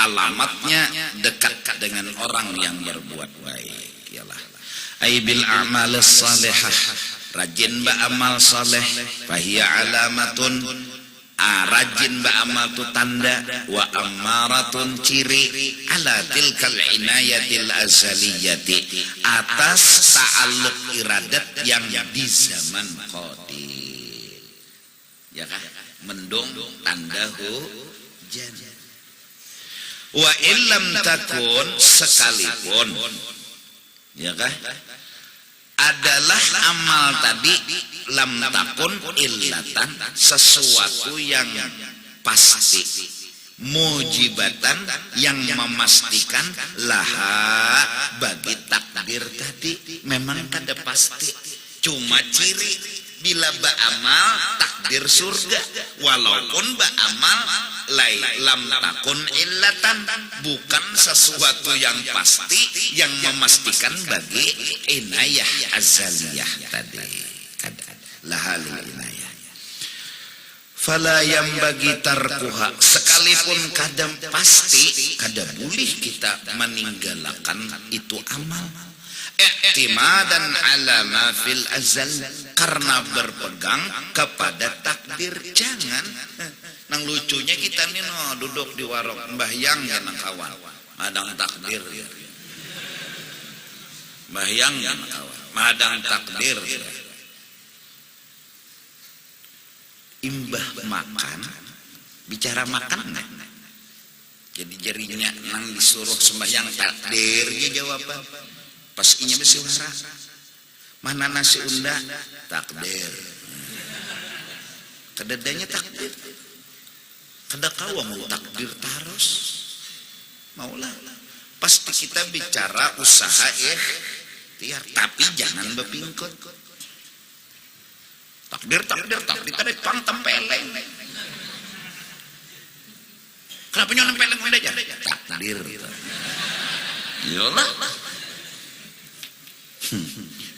alamatnya dekat dengan orang yang berbuat baik. Yalah. Ai bil a'malis salihah. Rajin beramal saleh, fahiya alamatun. Rajin beramal tu tanda, wa amaratun ciri ala tilkal inayatil azaliyati, atas ta'alluq iradat yang di zaman qadim. Ya kah? Mendung tanda hujan. Wa illam takun, sekalipun, ya kah? Adalah amal tadi lam takun illatan, sesuatu yang pasti, mujibatan, yang memastikan laha bagi takdir tadi. Memang kada pasti, cuma ciri bila beramal takdir surga, walaupun beramal lam takun illatan, bukan sesuatu yang pasti yang memastikan bagi inayah azaliyah tadi. Lahal inayah. Fala yang bagi tarkuha, sekalipun kadang pasti kada boleh kita meninggalkan itu amal. I'timadan ala ma fil azal, karena berpegang kepada takdir. Jangan nang lucunya kita nih no duduk di warung mbahyang ya nang kawan madang takdir ya. Mbahyang ya nang kawan madang takdir ya. Imbah makan bicara makan nah. Jadi jarinya nang disuruh sembahyang takdir dia jawaban. Pas inya besi wara mana nasi unda takdir. Kadadanya takdir. Kada kawa mau takdir terus. Maulah. Pasti kita bicara usaha ikhtiar, tapi jangan bepingkot. Takdir tadi pang tempeleng. Kenapa nyonya tempeleng aja? Takdir. Iyalah.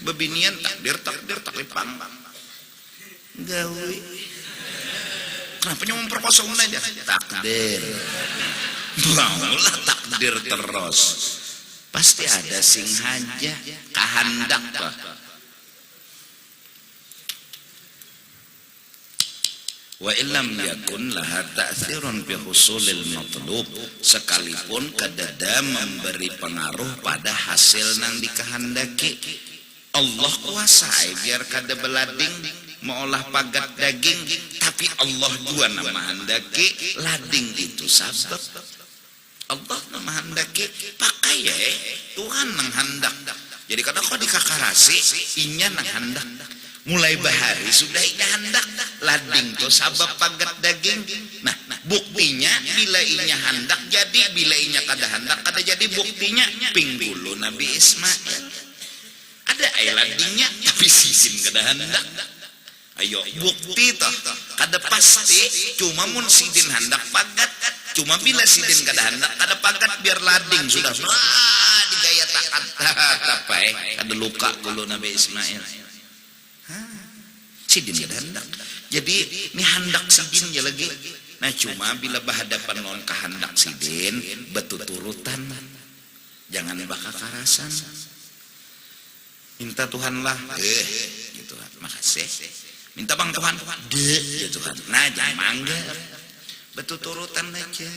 Bebinian takdir pang. Gawe. Kenapa nyonya memperkosa aja? Takdir. Maulah takdir terus. Pasti ada sing haja kahandak bah. Wa illam yakun laha ta'thirun bi husulil matlub, sekalipun kadada memberi pengaruh pada hasil nang dikehendaki. Allah kuasa biar kada belading mengolah pagat daging, tapi Allah juga nama handaki lading itu sabab. Allah nama handaki pakai ya Tuhan nang handak. Jadi kadang kau dikakarasi inya nang handak. Mulai bahari sudah inya handak lading to sabab pagat daging. Nah buktinya bila inya handak jadi, bila inya kada handak kada jadi. Buktinya pinggulu Nabi Ismail ada air ladingnya tapi sisin kada handak. Ayo bukti toh kada pasti, cuma mun sidin handak pagat, cuma bila sidin kada handak kada pagat biar lading sudah digaya taat tapai kada luka kulo Nabi Ismail. Sidin kada handak. Jadi ini handak sidin ya lagi. Nah cuma bila berhadapan non kehendak sidin betuturutan. Jangan bakakarasan. Minta Tuhan lah. Gitu kan. Makasih. Minta bang Tuhan. Ya Tuhan. Nah jangan mangga. Betuturutan aja.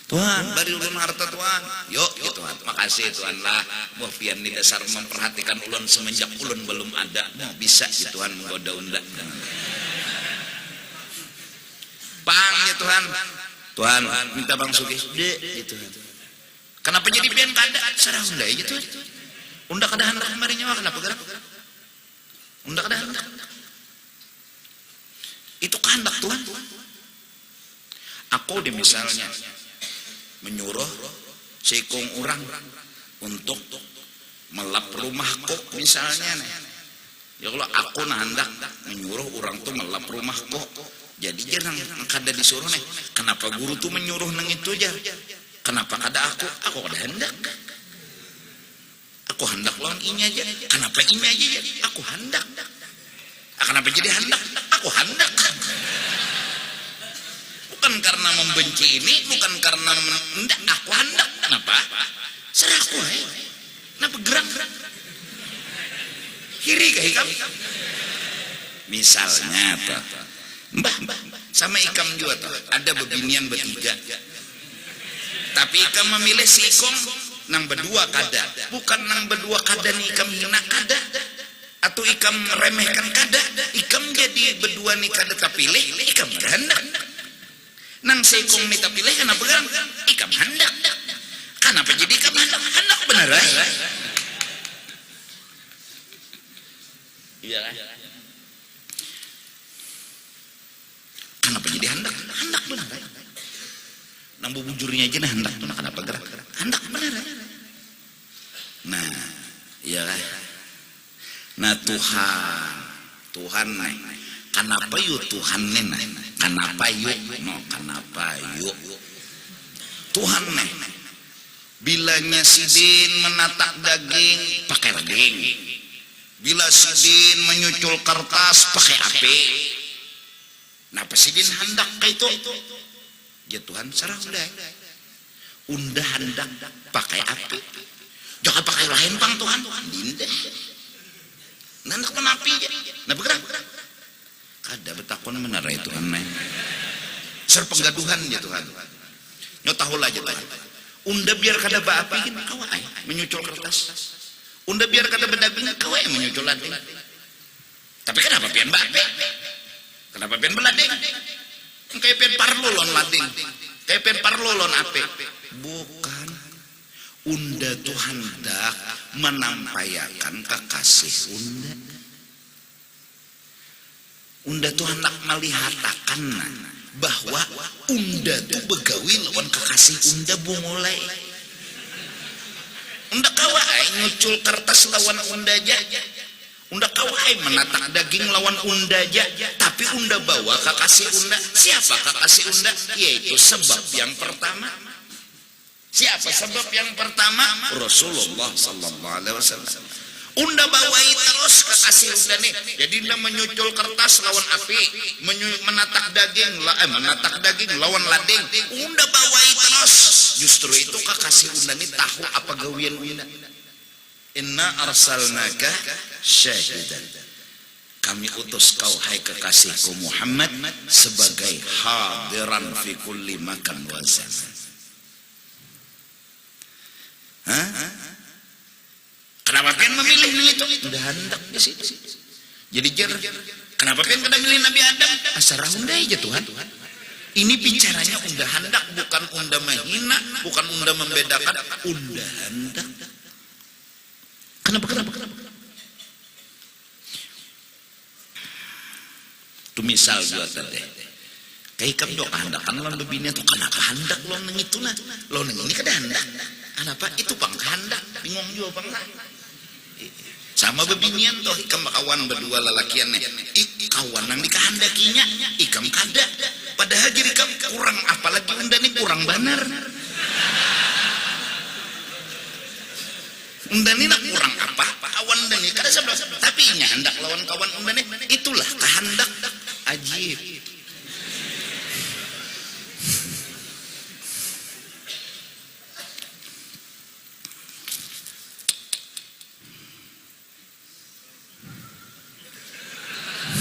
Tuhan, bari ulun harta Tuhan. Yuk, ya Tuhan. Makasih Tuhan lah. Wah, pian di dasar memperhatikan ulun semenjak ulun belum ada. Nah, bisa ya Tuhan menggoda undak. Bang ya Tuhan. Tuhan, minta bang sugih. Ya Tuhan. Kenapa jadi pian kada? Sarah unda ya Tuhan. Unda kada hendak kemarinya wah kenapa gerak? Unda kada hendak. Itu kehendak Tuhan. Aku di misalnya menyuruh sekong orang untuk melap rumahku misalnya nih. Ya kalau aku hendak menyuruh orang tuh melap rumahku, jadi jangan kada disuruh nih. Kenapa guru tuh menyuruh nang itu aja? Kenapa kada aku? Aku kada hendak. Aku hendak lawan inya aja. Kenapa inya aja? Aku hendak. Kenapa jadi hendak? Aku hendak. Bukan karena membenci ini, bukan karena hendak, aku hendak. Kenapa? Serah aku, kenapa gerak? Kiri kah ikam? Misalnya toh, mbah, sama ikam juga toh, ada bebinian bertiga. Tapi ikam memilih si ikong nang berdua kada. Bukan nang berdua kada nih ikam hina kada. Atau ikam remehkan kada. Ikam jadi berdua nih kada terpilih, ikam hendak. Nang sekong minta pilih kenapa gerak? Ikam hendak. Kenapa jadi ikam hendak? Hendak bener ya? Iya kan? Kenapa jadi hendak? Hendak bener ya? Nang bubujurnya aja nah hendak tuh kenapa gerak? Hendak bener ya? Nah, iya kan? Nah Tuhan nih. Kenapa yuk Tuhan nih? Kenapa yuk? No, kenapa yuk? Tuhan nih. Bilanya sidin menatak daging pakai daging. Bila sidin menyucul kertas pakai api. Napa sidin hendak kayak itu? Ya Tuhan sarang undah hendak pakai api. Jangan pakai lain bang Tuhan. Dinda. Nandak menapi aja. Nah bergerak. Kada betakon benar ya Tuhan. Ser penggaduhan ya Tuhan. Nyo tahu lah ya Tuhan. Unda biar kada baapi gini kawai menyucul kertas. Unda biar kada bedaging kawai menyucul lading. Tapi kenapa pian baapi? Kenapa pian belading? Kayak pian parlolon lading. Kayak pian parlolon api. Bukan. Unda tuh hendak menampayakan kekasih Unda. unda tuh hendak melihatakan bahwa unda tuh begawi lawan kekasih unda mulai unda kawai nyucul kertas lawan unda aja, unda kawai menatak daging lawan unda aja, tapi unda bawa kekasih unda. Siapa kekasih unda? Yaitu sebab yang pertama. Siapa sebab yang pertama? Rasulullah sallallahu alaihi wasallam. Unda bawai terus kekasih unda nih. Jadi unda menyucul kertas lawan api, menatak daging lawan lading. Unda bawai terus. Justru itu kekasih unda nih tahu apa gawian unda. Inna arsalnaka syahidan. Kami utus kau hai kekasihku Muhammad sebagai hadiran fi kulli makan wa zaman. Kenapa pengen memilih itu? Udah hendak di situ. Jadi kenapa pengen kada milih Nabi Adam? Asarah unda aja Tuhan. Ini bicaranya unda hendak, bukan unda menghina, bukan unda membedakan, unda hendak. Kenapa? Itu misal juga tadi. Kayak kamu dok hendakan lo lebihnya tuh kenapa hendak lo neng itu lah, lo neng ini kada hendak. Kenapa? Itu bang hendak, bingung juga bang. Sama bebinian toh ikam kawan berdua lelakiannya. Kawan yang dikehandakinya, ikam kada. Padahal jadi ikam kurang, apalagi unda ini kurang benar. Unda ini nak kurang apa? Kawan unda ini kada sebelah. Tapi nya hendak lawan kawan unda ini, itulah kehendak ajib.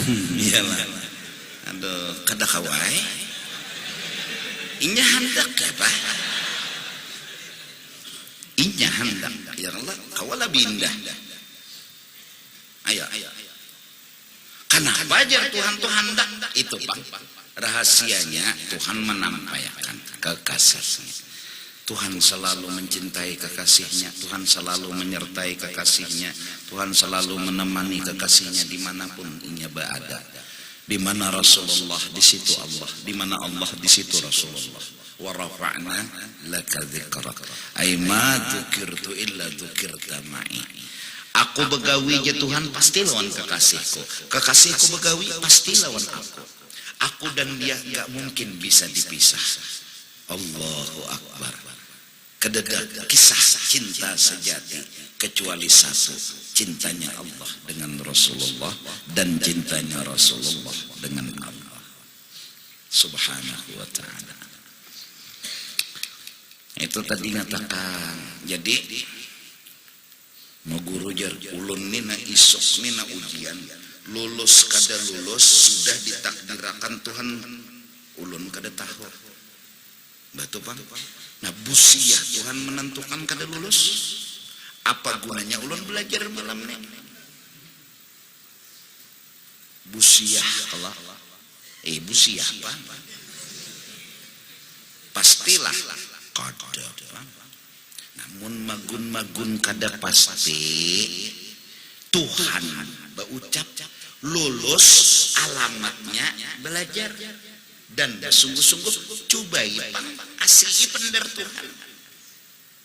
Iyalah, aduh, kada kawai, inya hendak apa? Inya hendak, ya Allah, kawala bindah. Ayo. Kenapa aja Tuhan tuh hendak? Itu pak, rahasianya Tuhan menampakkan kekasihnya. Tuhan selalu mencintai kekasihnya, Tuhan selalu menyertai kekasihnya, Tuhan selalu menemani kekasihnya dimanapun ia berada. Di mana Rasulullah, di situ Allah. Di mana Allah, di situ Rasulullah. Wa rafa'na laka dzikrak. Ai ma dzukirtu illa dzukirta ma'i. Aku begawi ya Tuhan pasti lawan kekasihku. Kekasihku begawi pasti lawan aku. Aku dan dia enggak mungkin bisa dipisah. Allahu Akbar. Kededak kisah cinta sejati kecuali satu, cintanya Allah dengan Rasulullah dan cintanya Rasulullah dengan Allah subhanahu wa ta'ala. Itu tadi ngatakan. Jadi mau guru jar ulun nina isok nina ujian lulus kada lulus sudah ditakdirakan Tuhan, ulun kada tahu batu bang. Nah busiah Tuhan menentukan kada lulus. Apa gunanya ulun belajar malam ini? Busiah kalau busiah apa? Pastilah kada. Namun magun-magun kada pasti Tuhan berucap lulus alamatnya belajar. Dan bersungguh-sungguh cobai asli pendar Tuhan.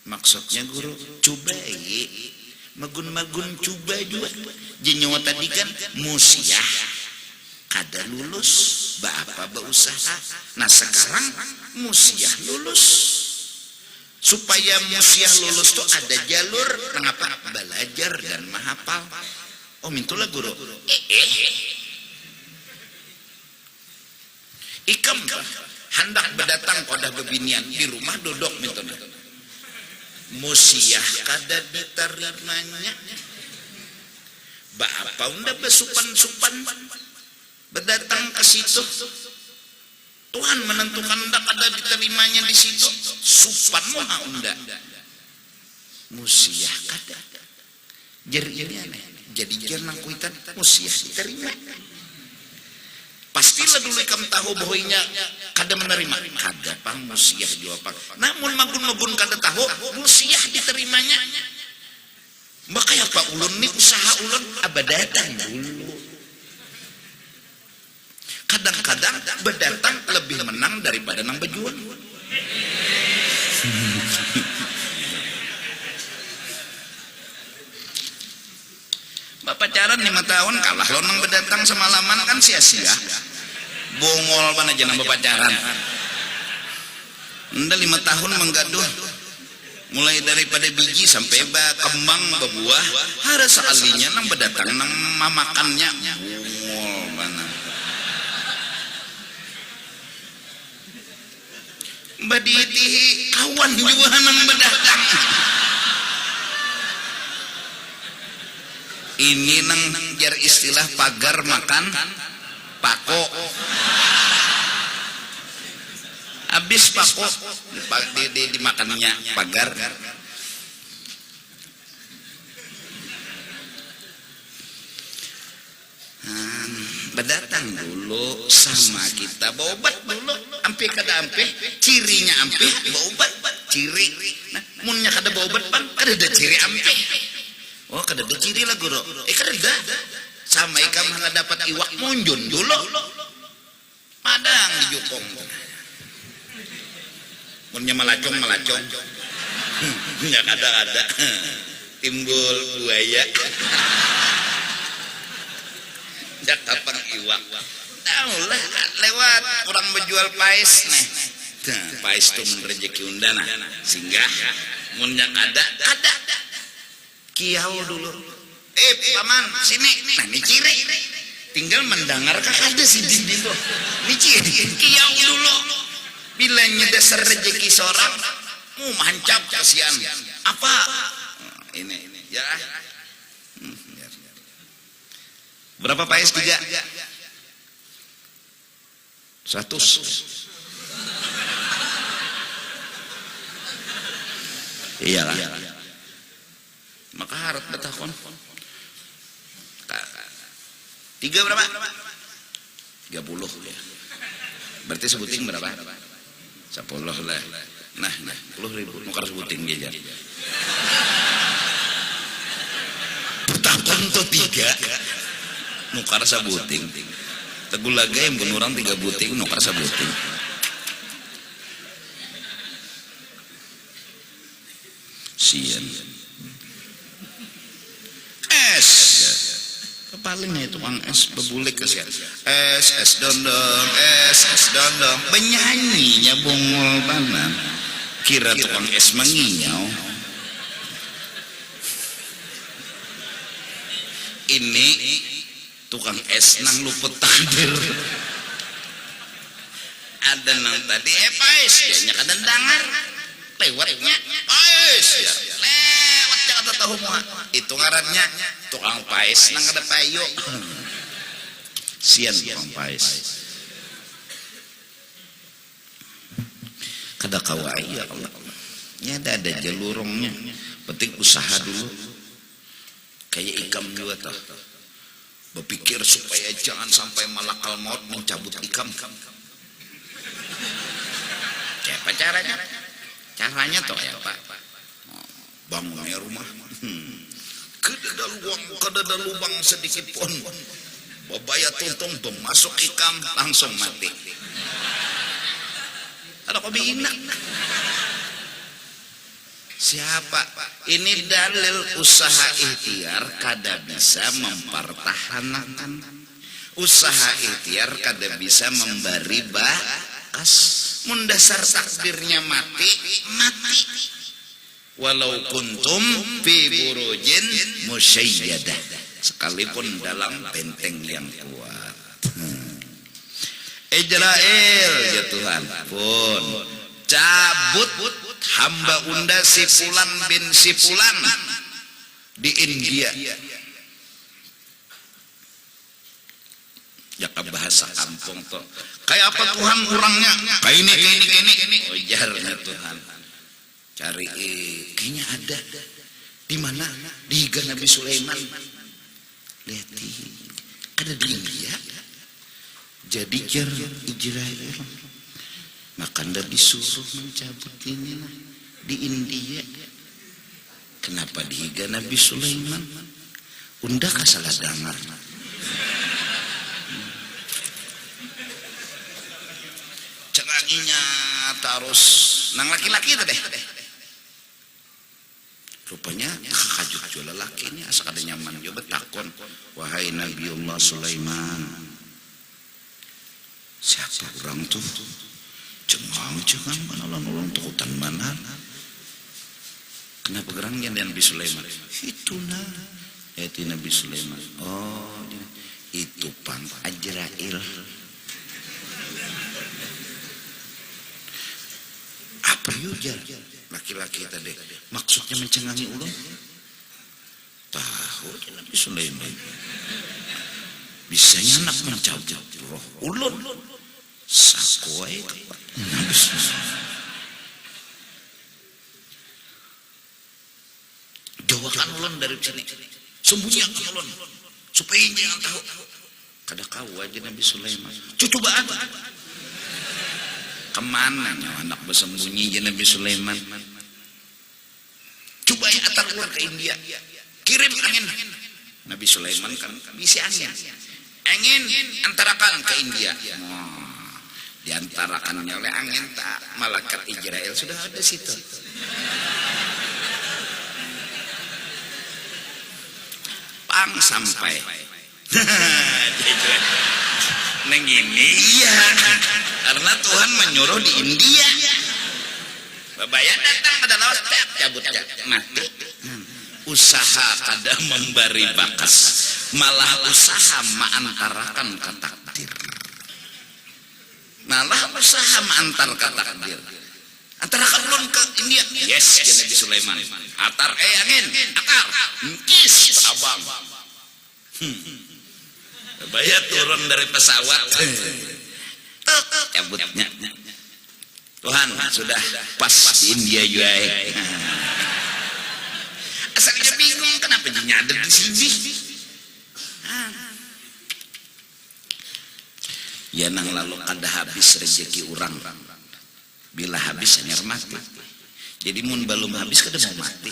Maksudnya guru cobai magun-magun coba juga. Jenyawa tadi kan musiah kada lulus apa berusaha. Nah sekarang musiah lulus. Supaya musiah lulus tuh ada jalur mengapa belajar dan menghafal. Oh mintulah guru. Ikam hendak berdatang pada bebinian di rumah duduk mintonya. Musiah kada diterimanya. Apa unda besupan-supan berdatang ke situ. Tuhan menentukan unda kada diterimanya di situ. Supan moha unda. Musiah kada. Jadi ini aneh. Jadi jangan kuitan musiah diterima. Pastilah dulu kamu tahu bahwa inya kada menerima. Kada pang musiah juga pang. Namun magun-magun kada tahu musiah diterimanya. Maka apa ulun ni usaha ulun abadatan dulu. Kadang-kadang berdatang lebih menang daripada nang berjuang. Pacaran 5 tahun kalah lo nang berdatang semalaman kan sia-sia. Bongol pan aja nang pacaran. Anda 5 tahun menggaduh, mulai daripada biji sampai kembang berbuah, harus sekalinya nang berdatang nang mamakannya. Bongol mana? Baditi kawan juga nang berdatang. Ini nang jar istilah pagar makan pako. Habis pako dimakannya pagar. Berdatang dulu sama kita, berobat dulu, ampe kada ampe, cirinya ampe, berobat ciri. Nah, munnya kada berobat pan, kada ada ciri ampe. Oh, kada ada ciri lah guru. Kada ada. Sama ikam hana dapat iwak munjun dulu. Padang di jukong. Munnya melacong. Nya kada. Timbul buaya. Jak kapan iwak. Tahu lah lewat orang berjual pais nih. Pais tuh mun rezeki undana. Singgah munnya kada. Kiau dulu. Paman, sini. Nah, ini ciri. Tinggal mendengar kakak ada si Dindi tuh. Ini ciri. Kiau dulu. Bilanya dasar rezeki seorang, mancap kasihan. Apa? Ini. Ya. Berapa pais 3? 100. Iyalah. Maka harap betakon. 3 berapa? 30 ya. Berarti sebuting berapa? 10 lah. Nah, 10.000 nukar sebuting dia. Betakon tuh 3 nukar sabuting. Tegul lagi yang orang 3 buting nukar sabuting. Sian. Es kepalingnya itu tukang es bebulik kesian. Es dondong benyanyinya bongol banan kira tukang es menginyau. Ini tukang es nang luput takdir. Ada nang tadi pais dia kada dengar lewatnya pais ya. Lewat kata tahu muha itu ngarannya tukang pais nang ada payo. Sian tukang pais kada kawai ya Allah. Ya ada jalurongnya, penting usaha dulu. Kayak ikam juga tuh berpikir supaya jangan sampai malakal maut mencabut ikam. Apa caranya? Caranya tuh ya Pak, bangunnya rumah kada lubang sedikit pun, babaya tuntung masuk ikam langsung mati. Ada kopi inak. Siapa? Ini dalil usaha ikhtiar kada bisa mempertahankan. Usaha ikhtiar kada bisa memberi bakas. Mendasar takdirnya mati. Walau kuntum fi burujin musyayyadah. Sekalipun dalam benteng yang kuat. Israel ya Tuhan pun cabut hamba unda si Fulan bin si Fulan di India. Ya bahasa kampung tuh. Kayak apa Tuhan orangnya? Kayak ini. Ujarnya Tuhan. Cari kayaknya ada. Di mana? Di Higa Nabi Sulaiman. Lihat ada di India. Jadi jar Israel. Maka anda disuruh mencabut ini di India. Kenapa di Higa Nabi Sulaiman? Unda salah dengar. inya terus nang laki-laki itu deh. Rupanya kakajut juga lelakinya asa kada nyaman juga takon, wahai Nabiullah Sulaiman, siapa orang tuh? Cengang mana nolong tukutan mana? Kenapa gerangnya Nabi Sulaiman? Itu yaitu Nabi Sulaiman. Oh, itu pang Ajrail. Apa yujar? Laki-laki tadi maksudnya mencengangi ulun. Tahu Nabi Sulaiman. Bisanya anak mencabut roh ulun. Sakoi Nabi Sulaiman. Jauhkan ulun dari sini. Sembunyikan ulun supaya jangan tahu. Kada kau aja Nabi Sulaiman. Cucubaan. Kemana anak bersembunyi aja Nabi Sulaiman? Coba ya atar keluar ke India. Kirim angin. Nabi Sulaiman kan bisa angin. Angin antarakan ke India. Diantarakannya oleh angin tak malaikat Israel sudah ada situ. Pang sampai. Neng ini iya. Karena Tuhan menyuruh di India. Babaya datang pada lawas cabut mati. Usaha kada memberi bakas, malah usaha mengantarakan ke takdir. Malah usaha mengantar ke takdir. Antarakan ulun ke India. Yes, ya Nabi Sulaiman. Atar angin, akar, kis abang. Babaya turun dari pesawat. Cabutnya Tuhan sudah pas di India juga. Asalnya bingung kenapa dia ada di sini. Ya nang lalu kada habis rezeki orang. Bila habis hanya mati. Jadi mun belum habis kada mau mati.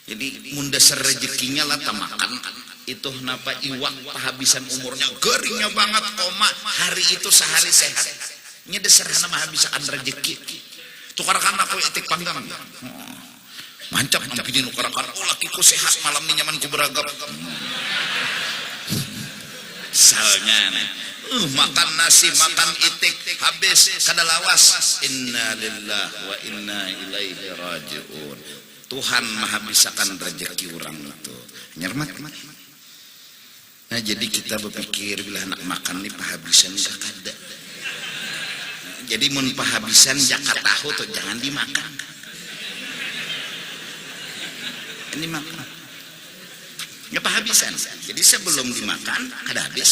Jadi mun dasar rezekinya lah makan. Itu kenapa iwak kehabisan umurnya geringnya banget koma hari itu sehari sehat nya desarana mah habisan rezeki tukarkan aku itik panggang mancap nampini nukarkan oh lakiku sehat malam ini nyaman ku beragam salnya makan nasi makan itik habis kada lawas inna lillahi wa inna ilaihi rajiun. Tuhan menghabiskan rezeki orang itu nyermat. Nah jadi kita berpikir bila nak makan ni pahabisan gak kada. Jadi mun pahabisan jakat tahu tuh jangan dimakan. Ini makan. Ya pahabisan. Jadi sebelum dimakan kada habis.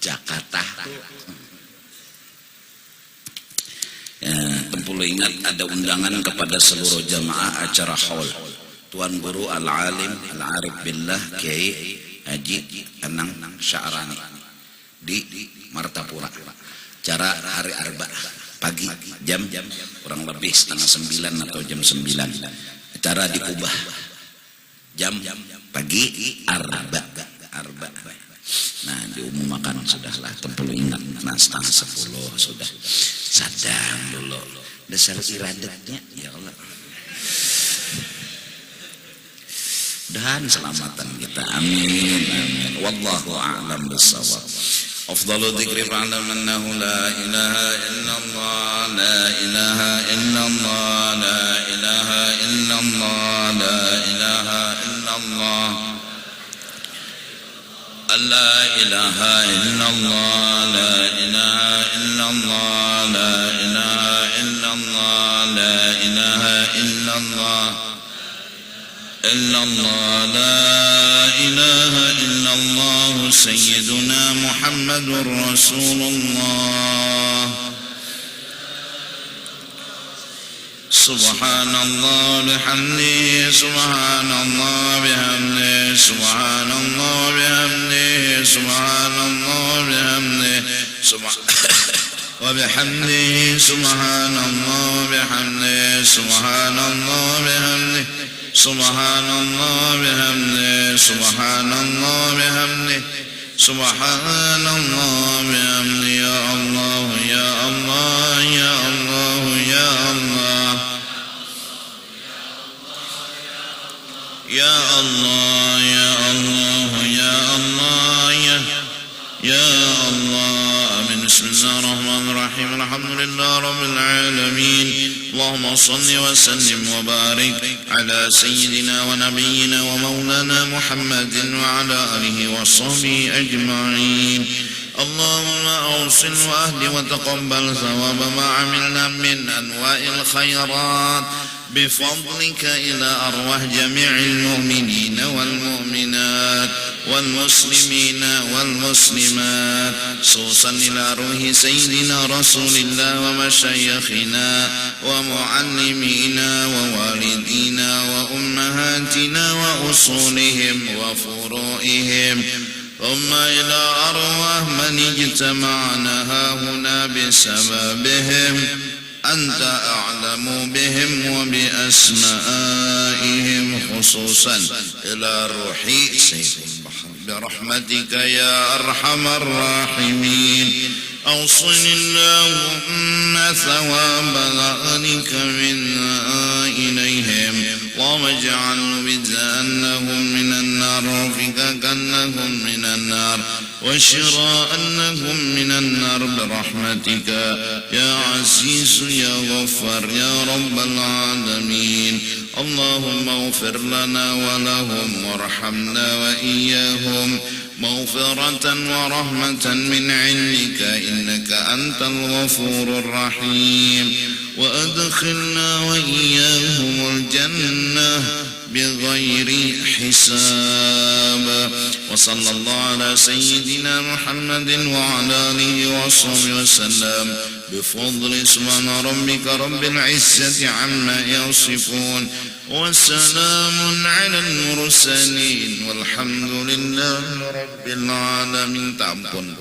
Jakat tahu. Ya, tempulu ingat ada undangan kepada seluruh jamaah acara haul. Tuan Guru Al-Alim Al-Arif Billah Kiai Haji Anang Sya'rani di Martapura. Cara hari Arba pagi jam kurang lebih 8:30 atau jam 9. Cara di Kubah jam pagi Arba. Nah diumumkan sudahlah tempelu ingat. Nah 9:30 sudah sadang dulu dasar iradatnya ya Allah. Dan selamatan kita amin wallahu a'lam bissawab. Afdalu dzikri fa'lam annahu la ilaha illallah la ilaha illallah la ilaha illallah la ilaha illallah la ilaha illallah la ilaha illallah la ilaha illallah la ilaha illallah إلا الله لا إله إلا الله سيدنا محمد رسول الله سبحان الله بحمده سبحان الله بحمده سبحان الله بحمده سبحان الله بحمده وبحمده سبحان الله بحمده سبحان الله بحمده سبحان الله بحمده سبحان الله بحمده Subhanallah bihamdi ya Allah ya Allah ya Allah ya Allah ya Allah ya Allah ya Allah ya Allah. Amin. Bismillahirrahmanirrahim. Alhamdulillah rabbil alamin. Allahumma salli wa sallim wa barik ala sayyidina wa nabiyyina wa maulana Muhammadin wa ala alihi wa sahbihi ajma'in. Allahumma awsil wa ahdi wa taqabbal thawaba ma amilna min anwa'il khairat بفضلك إلى أرواح جميع المؤمنين والمؤمنات والمسلمين والمسلمات خصوصا إلى روح سيدنا رسول الله ومشايخنا ومعلمينا ووالدينا وأمهاتنا وأصولهم وفروعهم ثم إلى أرواح من اجتمعنا هنا بسببهم أنت أعلم بهم وبأسمائهم خصوصا إلى روحي سيد برحمتك يا أرحم الراحمين. أوصل اللهم ثواب ذلك منا إليهم اللهم اجعل بأنهم من النار وفكك أنهم من النار وشراء أنهم من النار برحمتك يا عزيز يا غفار يا رب العالمين. اللهم اغفر لنا ولهم وارحمنا وإياهم مغفرة ورحمة من عندك إنك أنت الغفور الرحيم. وأدخلنا وإياهم الجنة بغير حساب. وصلى الله على سيدنا محمد وعلى آله وصحبه وسلم بفضل سبحان ربك رب العزة عما يصفون وسلام على المرسلين والحمد لله رب العالمين. Tak ampun